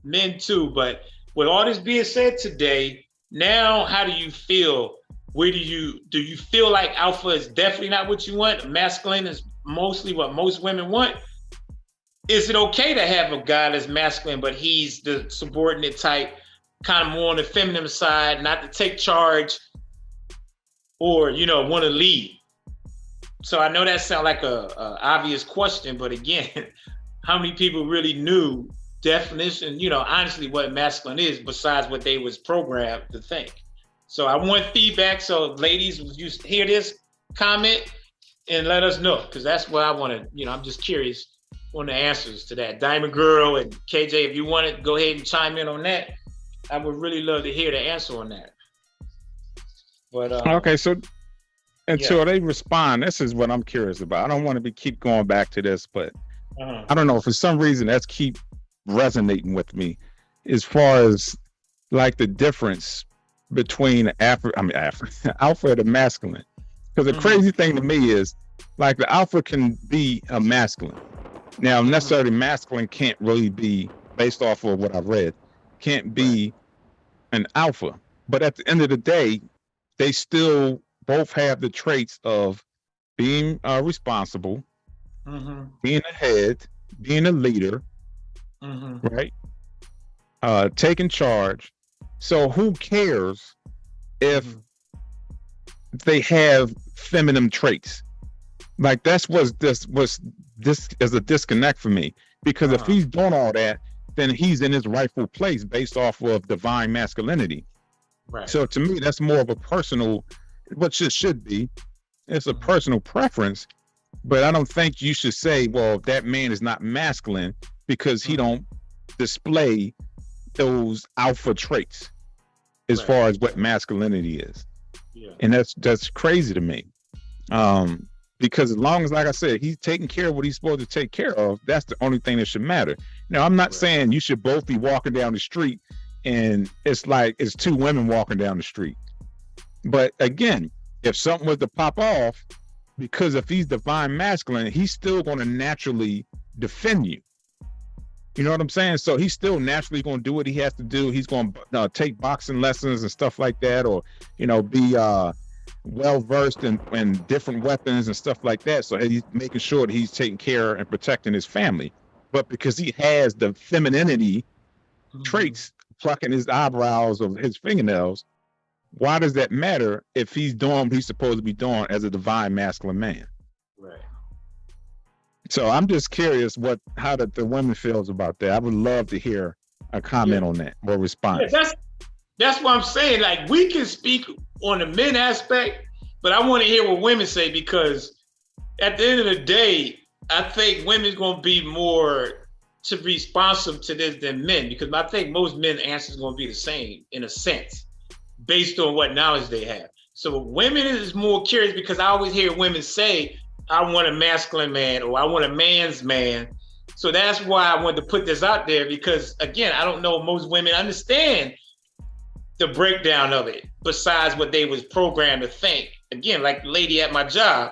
men too, but with all this being said today, now how do you feel? Do you feel like alpha is definitely not what you want? Masculine is mostly what most women want? Is it okay to have a guy that's masculine, but he's the subordinate type, kind of more on the feminine side, not to take charge or, want to lead? So I know that sounds like a obvious question, but again, how many people really knew definition, honestly what masculine is besides what they was programmed to think? So I want feedback. So ladies, you hear this, comment and let us know, because that's what I want to, I'm just curious on the answers to that. Diamond Girl and KJ, if you want to go ahead and chime in on that, I would really love to hear the answer on that. But okay, so until they respond, this is what I'm curious about. I don't want to keep going back to this, but I don't know, for some reason that's keep resonating with me as far as like the difference between alpha and the masculine. Because the crazy thing to me is like the alpha can be a masculine. Now, necessarily masculine can't really be, based off of what I've read, can't be an alpha. But at the end of the day, they still both have the traits of being responsible, being a head, being a leader, right? Taking charge. So who cares if they have feminine traits? Like this is a disconnect for me, because if he's doing all that, then he's in his rightful place based off of divine masculinity. Right. So to me, that's more of a personal, what should be. It's a personal preference, but I don't think you should say, well, that man is not masculine because he don't display those alpha traits as far as what masculinity is. Yeah. And that's crazy to me. Because as long as, like I said, he's taking care of what he's supposed to take care of, that's the only thing that should matter. Now, I'm not saying you should both be walking down the street and it's like it's two women walking down the street. But again, if something was to pop off, because if he's divine masculine, he's still going to naturally defend you. You know what I'm saying? So he's still naturally going to do what he has to do. He's going to take boxing lessons and stuff like that, or, you know, be well versed in different weapons and stuff like that. So he's making sure that he's taking care and protecting his family. But because he has the femininity traits, plucking his eyebrows of his fingernails, why does that matter if he's doing what he's supposed to be doing as a divine masculine man? Right. So I'm just curious how the women feels about that. I would love to hear a comment on that or response. Yeah, that's what I'm saying. Like, we can speak on the men aspect, but I want to hear what women say, because at the end of the day, I think women's going to be more to be responsive to this than men, because I think most men answers going to be the same in a sense, based on what knowledge they have. So women is more curious, because I always hear women say, I want a masculine man, or I want a man's man. So that's why I wanted to put this out there, because again, I don't know most women understand the breakdown of it, besides what they was programmed to think. Again, like the lady at my job,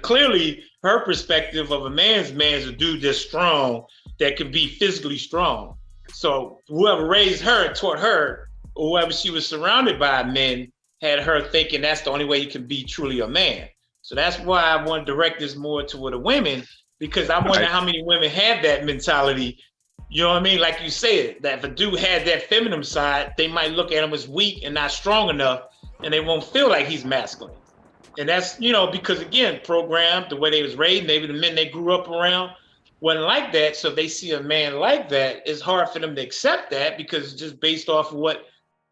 clearly her perspective of a man's man is a dude that's strong, that can be physically strong. So whoever raised her, taught her, or whoever she was surrounded by men, had her thinking that's the only way you can be truly a man. So that's why I want to direct this more toward the women, because I wonder how many women have that mentality. You know what I mean? Like you said, that if a dude had that feminine side, they might look at him as weak and not strong enough, and they won't feel like he's masculine. And that's, you know, because again, programmed, the way they was raised, maybe the men they grew up around wasn't like that. So if they see a man like that, it's hard for them to accept that, because it's just based off of what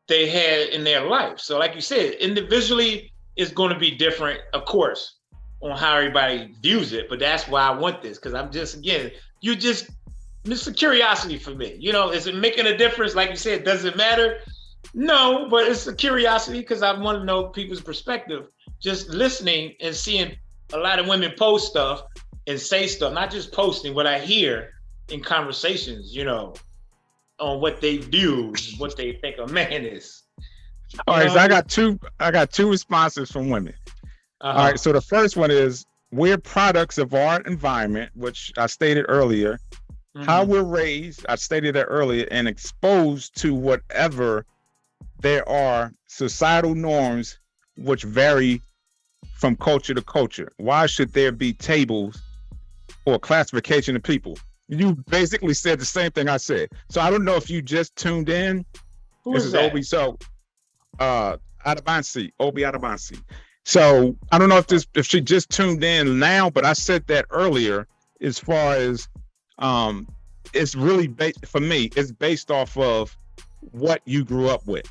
they had in their life. So like you said, individually, it's going to be different, of course, on how everybody views it. But that's why I want this, because I'm just, again, it's a curiosity for me. You know, is it making a difference? Like you said, does it matter? No, but it's a curiosity, because I want to know people's perspective. Just listening and seeing a lot of women post stuff and say stuff, not just posting, what I hear in conversations, you know, on what they view, what they think a man is. All right, so I got two responses from women. All right, so the first one is, we're products of our environment, which I stated earlier. How we're raised, I stated that earlier, and exposed to whatever there are societal norms which vary from culture to culture. Why should there be tables or classification of people? You basically said the same thing I said. So I don't know if you just tuned in. Who is that? Obi. So Obi Adabansi. So I don't know if she just tuned in now, but I said that earlier, as far as it's really for me, it's based off of what you grew up with.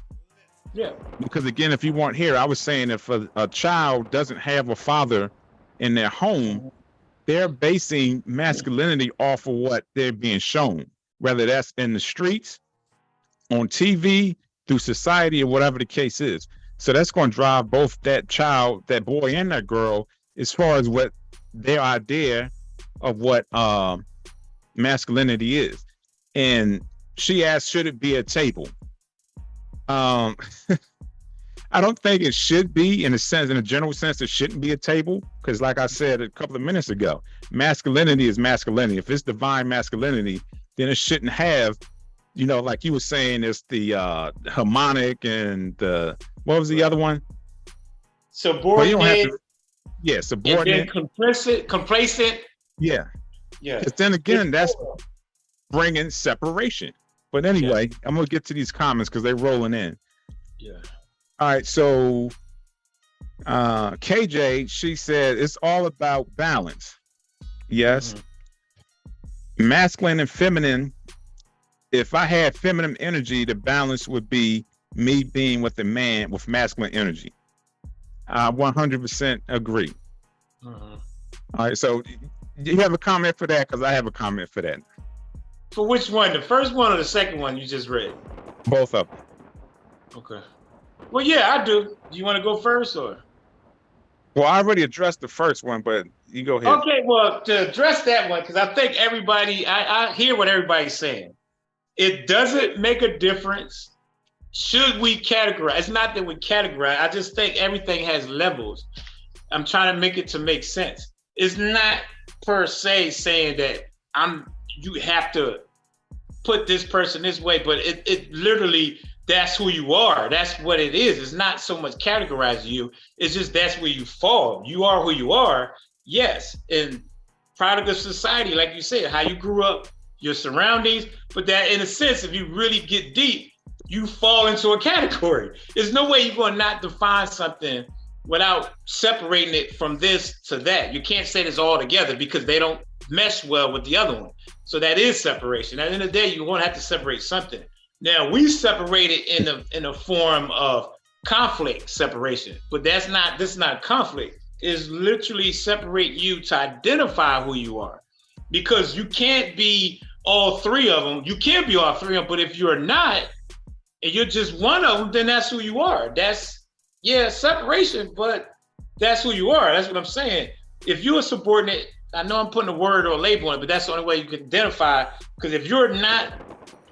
Yeah. Because again, if you weren't here, I was saying if a child doesn't have a father in their home, they're basing masculinity off of what they're being shown, whether that's in the streets, on TV, through society, or whatever the case is. So that's going to drive both that child, that boy and that girl, as far as what their idea of what masculinity is. And she asked, should it be a table? I don't think it should be, in a general sense, it shouldn't be a table, because like I said a couple of minutes ago, masculinity is masculinity. If it's divine masculinity, then it shouldn't have, you know, like you were saying, it's the harmonic and the, what was the other one? Subordinate. Well, you don't have to, subordinate. And then complacent. Yeah. Yeah. Because then again, that's bringing separation. But anyway, I'm going to get to these comments because they're rolling in. Yeah. All right. So KJ, she said, it's all about balance. Yes. Masculine and feminine. If I had feminine energy, the balance would be me being with a man with masculine energy. I 100% agree. All right. So do you have a comment for that? Because I have a comment for that. For which one? The first one or the second one you just read? Both of them. Okay. Well, yeah, I do. Do you want to go first or? Well, I already addressed the first one, but you go ahead. Okay, well, to address that one, because I think everybody, I hear what everybody's saying. It doesn't make a difference. Should we categorize? It's not that we categorize. I just think everything has levels. I'm trying to make it to make sense. It's not per se saying that you have to put this person this way, but it literally, that's who you are. That's what it is. It's not so much categorizing you. It's just that's where you fall. You are who you are. Yes. And product of society, like you said, how you grew up, your surroundings, but that in a sense, if you really get deep, you fall into a category. There's no way you're going to not define something without separating it from this to that. You can't say this all together because they don't mesh well with the other one. So that is separation. At the end of the day, you're going to have to separate something. Now, we separate it in a form of conflict separation, but this is not conflict. It's literally separate you to identify who you are, because you can't be all three of them. You can't be all three of them, but if you're not, and you're just one of them, then that's who you are. That's, yeah, separation, but that's who you are. That's what I'm saying. If you're a subordinate, I know I'm putting a word or a label on it, but that's the only way you can identify, because if you're not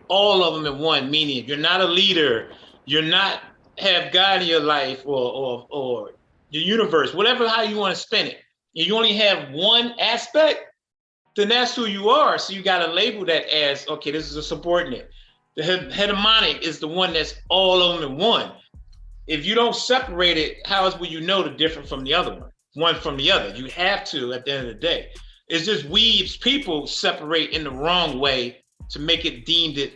all of them in one, meaning if you're not a leader, you're not have God in your life or your universe, whatever, how you want to spin it, and you only have one aspect, then that's who you are. So you got to label that as, okay, this is a subordinate. The hegemonic is the one that's all of them in one. If you don't separate it, how will you know the different from the other one from the other? You have to at the end of the day. It's just we as people separate in the wrong way to make it deemed that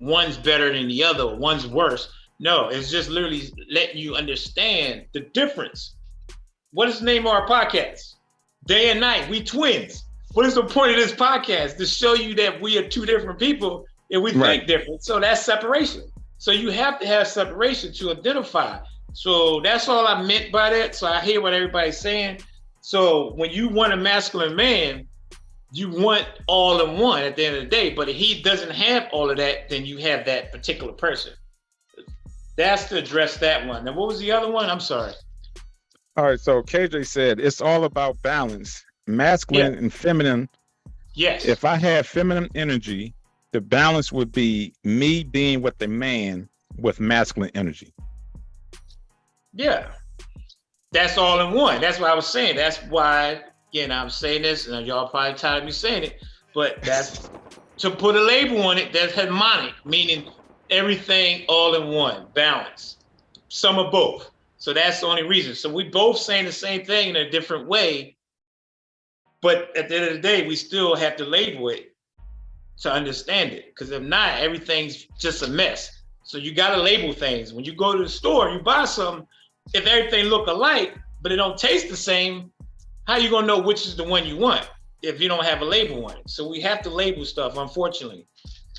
one's better than the other, or one's worse. No, it's just literally letting you understand the difference. What is the name of our podcast? Day and Night, we twins. What is the point of this podcast? To show you that we are two different people and we think different. So that's separation. So you have to have separation to identify. So that's all I meant by that. So I hear what everybody's saying. So when you want a masculine man, you want all in one at the end of the day. But if he doesn't have all of that, then you have that particular person. That's to address that one. Now, what was the other one? I'm sorry. All right. So KJ said it's all about balance, masculine and feminine. Yes. If I had feminine energy, the balance would be me being with the man with masculine energy. Yeah. That's all in one. That's what I was saying. That's why, again, I'm saying this, and y'all probably tired of me saying it, but that's to put a label on it. That's hegemonic, meaning everything all in one, balance, some of both. So that's the only reason. So we both saying the same thing in a different way, but at the end of the day, we still have to label it to understand it. Because if not, everything's just a mess. So you got to label things. When you go to the store, you buy something, if everything look alike, but it don't taste the same, how you gonna know which is the one you want if you don't have a label on it? So we have to label stuff, unfortunately.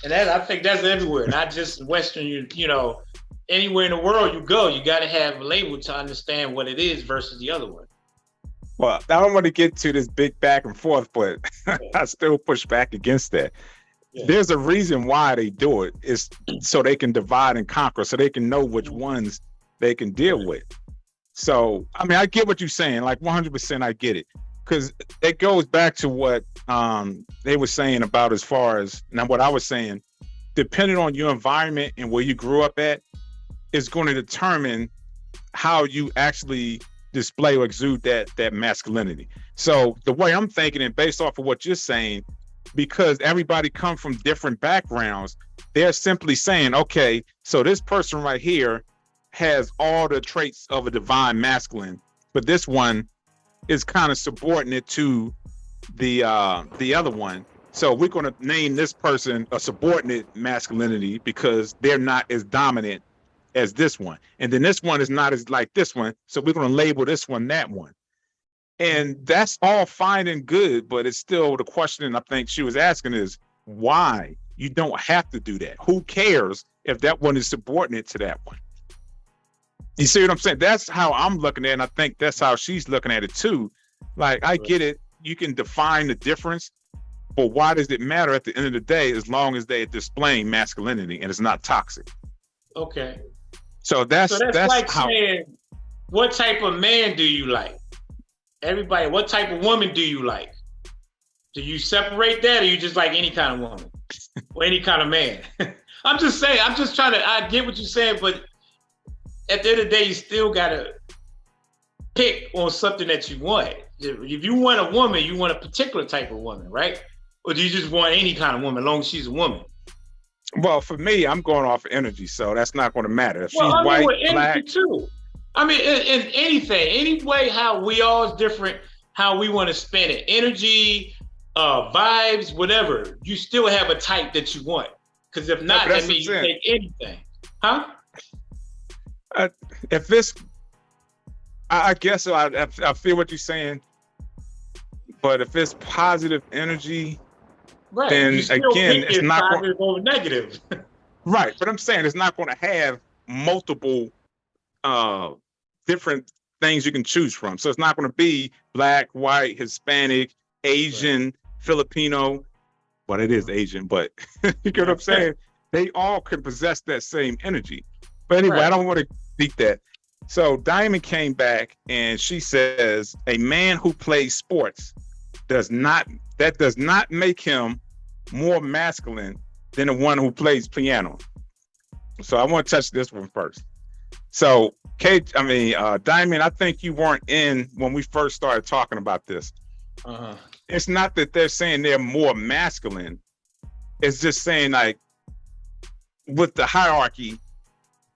And that, I think that's everywhere, not just Western, you know, anywhere in the world you go, you got to have a label to understand what it is versus the other one. Well, I don't want to get to this big back and forth, but I still push back against that. Yeah. There's a reason why they do it. It's so they can divide and conquer, so they can know which ones they can deal with. So, I mean, I get what you're saying, like 100% I get it. Because it goes back to what they were saying about as far as, now what I was saying, depending on your environment and where you grew up at, is going to determine how you actually display or exude that masculinity. So the way I'm thinking, and based off of what you're saying, because everybody come from different backgrounds, they're simply saying, okay, so this person right here has all the traits of a divine masculine, but this one is kind of subordinate to the other one. So we're going to name this person a subordinate masculinity because they're not as dominant as this one. And then this one is not as like this one. So we're going to label this one that one. And that's all fine and good, but it's still the question I think she was asking is why? You don't have to do that. Who cares if that one is subordinate to that one? You see what I'm saying? That's how I'm looking at it, and I think that's how she's looking at it too. Like, I get it. You can define the difference, but why does it matter at the end of the day as long as they're displaying masculinity and it's not toxic? Okay. So that's like how, saying, what type of man do you like? Everybody, what type of woman do you like? Do you separate that, or you just like any kind of woman or any kind of man? I'm just saying. I'm just trying to. I get what you're saying, but at the end of the day, you still gotta pick on something that you want. If you want a woman, you want a particular type of woman, right? Or do you just want any kind of woman, as long as she's a woman? Well, for me, I'm going off of energy, so that's not going to matter. If she's white, with black, too. I mean, in anything, any way, how we all is different, how we want to spend it, energy, vibes, whatever. You still have a type that you want, because if not, that means you take anything, huh? If it's, I guess so. I feel what you're saying, but if it's positive energy. Right. Then again, it's not positive over negative. Right, but I'm saying it's not going to have multiple different things you can choose from. So it's not going to be black, white, Hispanic, Asian, right. Filipino. But it is Asian, but you get what I'm saying? They all can possess that same energy. But anyway, right. I don't want to beat that. So Diamond came back and she says a man who plays sports does not make him more masculine than the one who plays piano. So I want to touch this one first. So Diamond, I think you weren't in when we first started talking about this. It's not that they're saying they're more masculine. It's just saying, like, with the hierarchy,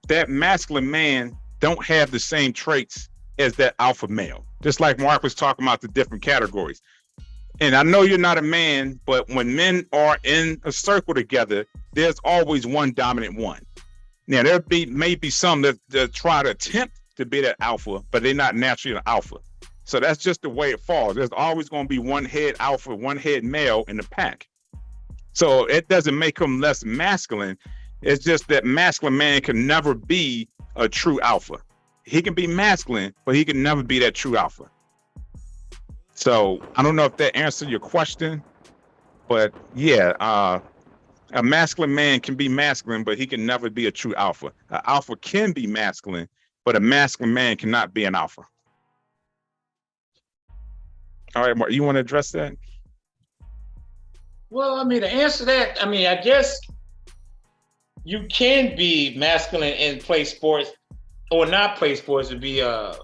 that masculine man don't have the same traits as that alpha male. Just like Mark was talking about the different categories. And I know you're not a man, but when men are in a circle together, there's always one dominant one. Now, may be some that try to attempt to be that alpha, but they're not naturally an alpha. So that's just the way it falls. There's always going to be one head alpha, one head male in the pack. So it doesn't make them less masculine. It's just that masculine man can never be a true alpha. He can be masculine, but he can never be that true alpha. So I don't know if that answered your question, but yeah, a masculine man can be masculine, but he can never be a true alpha. An alpha can be masculine, but a masculine man cannot be an alpha. All right, Mark, you want to address that? Well, I mean, to answer that, I guess you can be masculine and play sports, or not play sports, to be a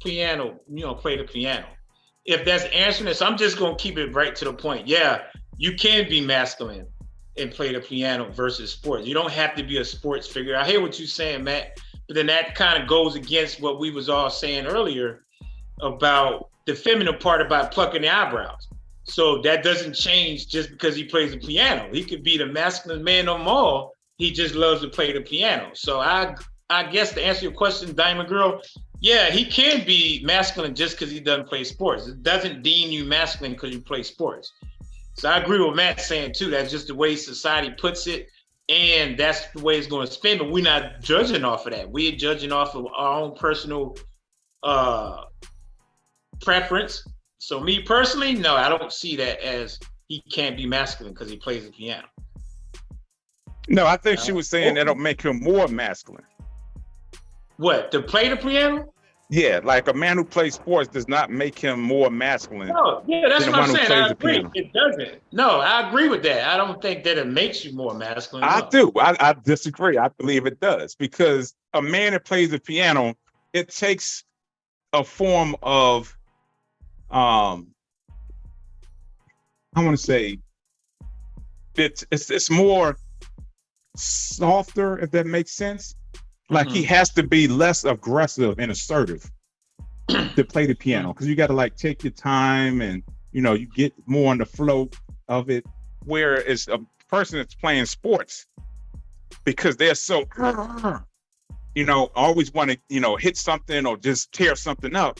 piano, play the piano. If that's answering this, I'm just going to keep it right to the point. Yeah, you can be masculine and play the piano versus sports. You don't have to be a sports figure. I hear what you're saying, Matt, but then that kind of goes against what we was all saying earlier about the feminine part about plucking the eyebrows. So that doesn't change just because he plays the piano. He could be the masculine man of them all. He just loves to play the piano. So I guess to answer your question, Diamond Girl, yeah, he can be masculine just because he doesn't play sports. It doesn't deem you masculine because you play sports. So I agree with Matt saying too, that's just the way society puts it. And that's the way it's going to spin, but we're not judging off of that. We're judging off of our own personal preference. So me personally, no, I don't see that as he can't be masculine because he plays the piano. No, I think she was saying that'll make him more masculine. What, to play the piano? Yeah, like a man who plays sports does not make him more masculine. No, yeah, that's what I'm saying. I agree. It doesn't. No, I agree with that. I don't think that it makes you more masculine. I do. I disagree. I believe it does, because a man that plays the piano, it takes a form of, I want to say, it's more softer, if that makes sense. Like he has to be less aggressive and assertive to play the piano, because you got to like take your time and you get more on the flow of it. Whereas a person that's playing sports, because they're so always want to hit something or just tear something up,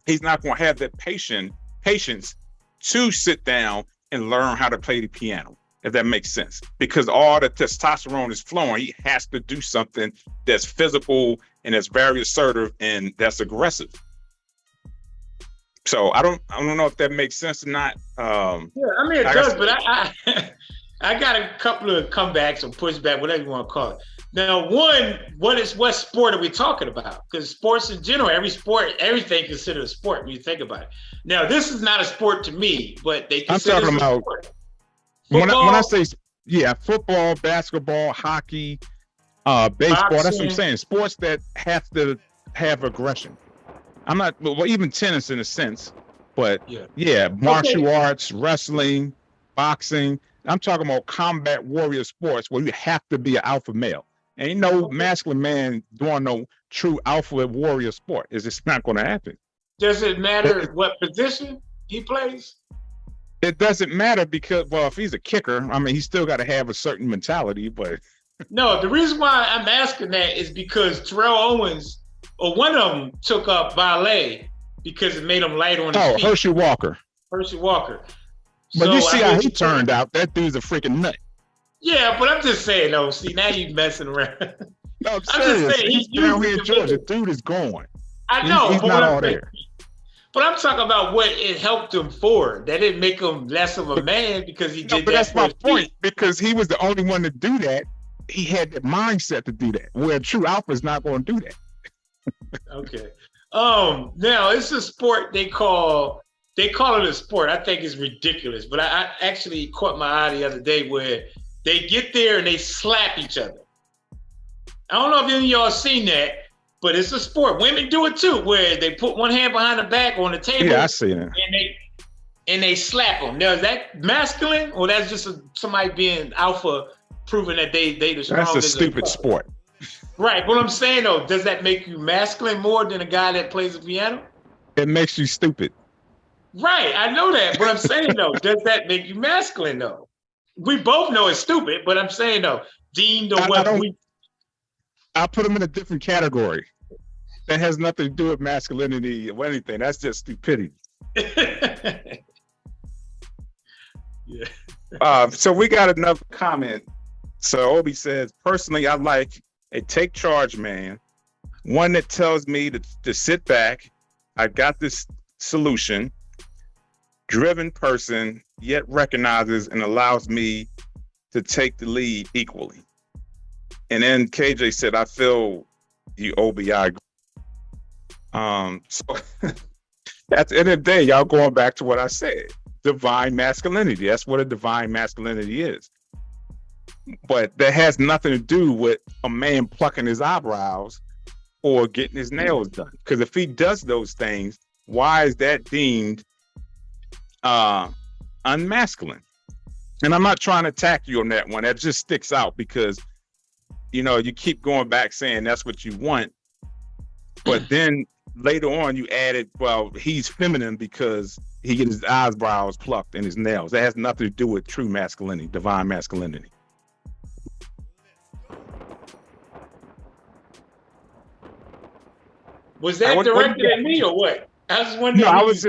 he's not going to have that patience to sit down and learn how to play the piano, if that makes sense, because all the testosterone is flowing. He has to do something that's physical and that's very assertive and that's aggressive. So I don't know if that makes sense or not. Yeah, it does, but I got a couple of comebacks or pushback, whatever you want to call it. Now, one, what sport are we talking about? Because sports in general, every sport, everything considered a sport when you think about it. Now, this is not a sport to me, but they I'm consider talking it a about sport. when I Football, say football, basketball, hockey, baseball. That's what I'm boxing. saying. Sports that have to have aggression. I'm not well, even tennis in a sense, but Yeah. martial Okay. arts, wrestling, boxing. I'm talking about combat warrior sports where you have to be an alpha male. Ain't no Okay. masculine man doing no true alpha warrior sport. It's just not going to happen. Does it It, matter what position he plays? it doesn't matter because, well, if he's a kicker, I mean, he's still got to have a certain mentality. But No, the reason why I'm asking that is because Terrell Owens, or one of them, took up ballet because it made him light on his feet. Herschel Walker. Herschel Walker. But So you see how he turned out. That dude's a freaking nut. Yeah, but I'm just saying, though. See, now you messing around. No, I'm just saying, he's down here in Georgia. Dude is going. I know, he's not all there. But I'm talking about what it helped him for. That didn't make him less of a man because he did that. But that's my point. Because he was the only one to do that. He had the mindset to do that. Where a true alpha is not going to do that. Okay. Now it's a sport they call it a sport. I think it's ridiculous. But I actually caught my eye the other day where they get there and they slap each other. I don't know if any of y'all seen that, but it's a sport. Women do it too, where they put one hand behind the back on the table. Yeah, I see it. And they slap them. Now, is that masculine, or that's just somebody being alpha, proving that they the strongest? That's a stupid sport. Right. What I'm saying though, does that make you masculine more than a guy that plays the piano? It makes you stupid. Right. I know that, but I'm saying though, does that make you masculine though? We both know it's stupid, but I'm saying though, deemed or what we. I'll put them in a different category. That has nothing to do with masculinity or anything. That's just stupidity. Yeah. So we got another comment. So Obi says, personally, I like a take charge man, one that tells me to sit back. I got this solution. Driven person, yet recognizes and allows me to take the lead equally. And then KJ said, I feel you, Obi. I agree. So at the end of the day, y'all going back to what I said, divine masculinity. That's what a divine masculinity is. But that has nothing to do with a man plucking his eyebrows or getting his nails done. Because if he does those things, why is that deemed unmasculine? And I'm not trying to attack you on that one. That just sticks out because you keep going back saying that's what you want, but then later on you added, well, he's feminine because he gets his eyebrows plucked and his nails. That has nothing to do with true masculinity, divine masculinity. Was that directed at me or what? I was wondering. No, I was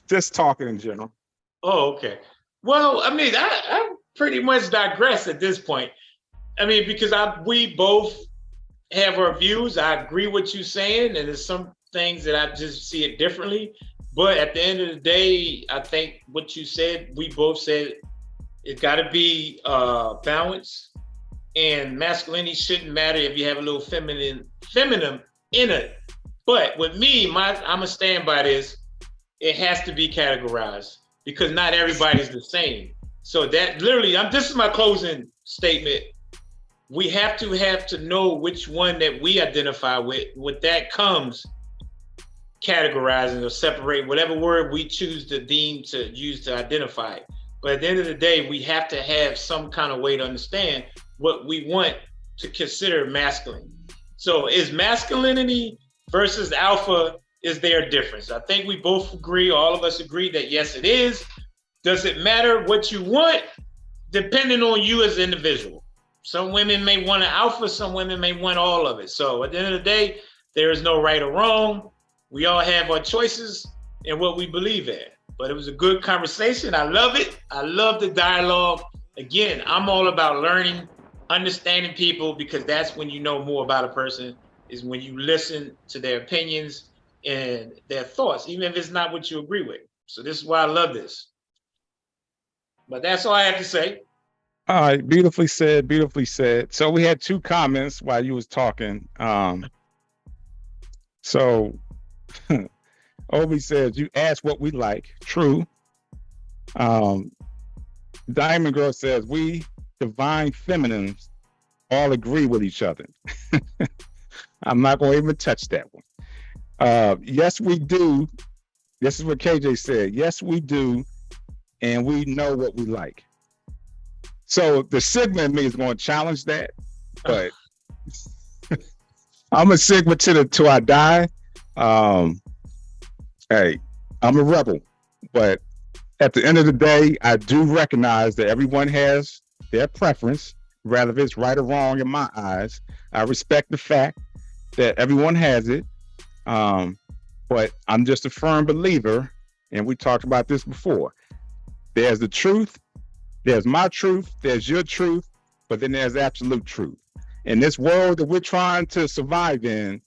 just talking in general. Oh, okay. Well, I mean, I pretty much digress at this point. I mean, because we both have our views. I agree with you saying, and there's some things that I just see it differently. But at the end of the day, I think what you said, we both said, it's got to be balanced, and masculinity shouldn't matter if you have a little feminine in it. But with me, I'm gonna stand by this. It has to be categorized because not everybody's the same. So that literally, this is my closing statement. We have to know which one that we identify with. With that comes categorizing or separate whatever word we choose to deem to use to identify it. But at the end of the day, we have to have some kind of way to understand what we want to consider masculine. So is masculinity versus alpha, is there a difference? I think we both agree, all of us agree that yes, it is. Does it matter what you want? Depending on you as an individual. Some women may want an alpha, some women may want all of it. So at the end of the day, there is no right or wrong. We all have our choices and what we believe in. But it was a good conversation. I love it. I love the dialogue. Again, I'm all about learning, understanding people, because that's when you know more about a person, is when you listen to their opinions and their thoughts, even if it's not what you agree with. So this is why I love this. But that's all I have to say. All right, beautifully said, beautifully said. So we had two comments while you was talking. So Obi says, you ask what we like. True. Um, Diamond Girl says, we divine feminines all agree with each other. I'm not going to even touch that one. Yes, we do. This is what KJ said. Yes, we do. And we know what we like. So the Sigma in me is going to challenge that. But I'm a Sigma till I die. Hey, I'm a rebel. But at the end of the day, I do recognize that everyone has their preference, rather if it's right or wrong in my eyes. I respect the fact that everyone has it. But I'm just a firm believer, and we talked about this before. There's the truth, there's my truth, there's your truth, but then there's absolute truth. In this world that we're trying to survive in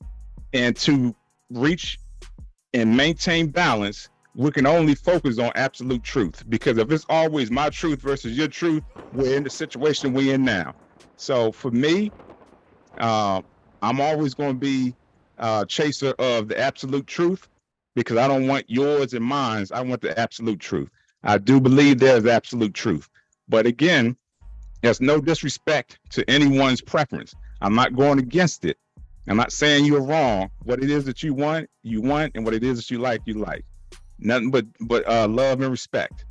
and to reach and maintain balance, we can only focus on absolute truth, because if it's always my truth versus your truth, we're in the situation we're in now. So for me, I'm always going to be a chaser of the absolute truth, because I don't want yours and mine. I want the absolute truth. I do believe there's absolute truth. But again, there's no disrespect to anyone's preference. I'm not going against it. I'm not saying you're wrong. What it is that you want, and what it is that you like, you like. Nothing but love and respect.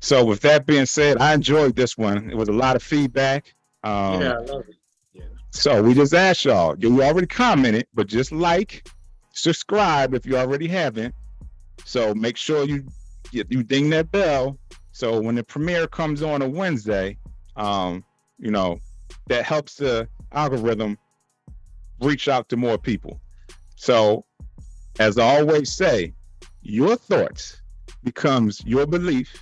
So with that being said, I enjoyed this one. It was a lot of feedback. Yeah, I love it. Yeah. So we just asked y'all, you already commented, but just like, subscribe if you already haven't. So make sure you ding that bell. So when the premiere comes on a Wednesday, that helps the algorithm reach out to more people. So as I always say, your thoughts becomes your belief,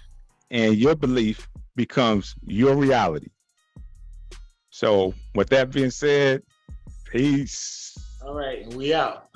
and your belief becomes your reality. So with that being said, peace. All right, we out.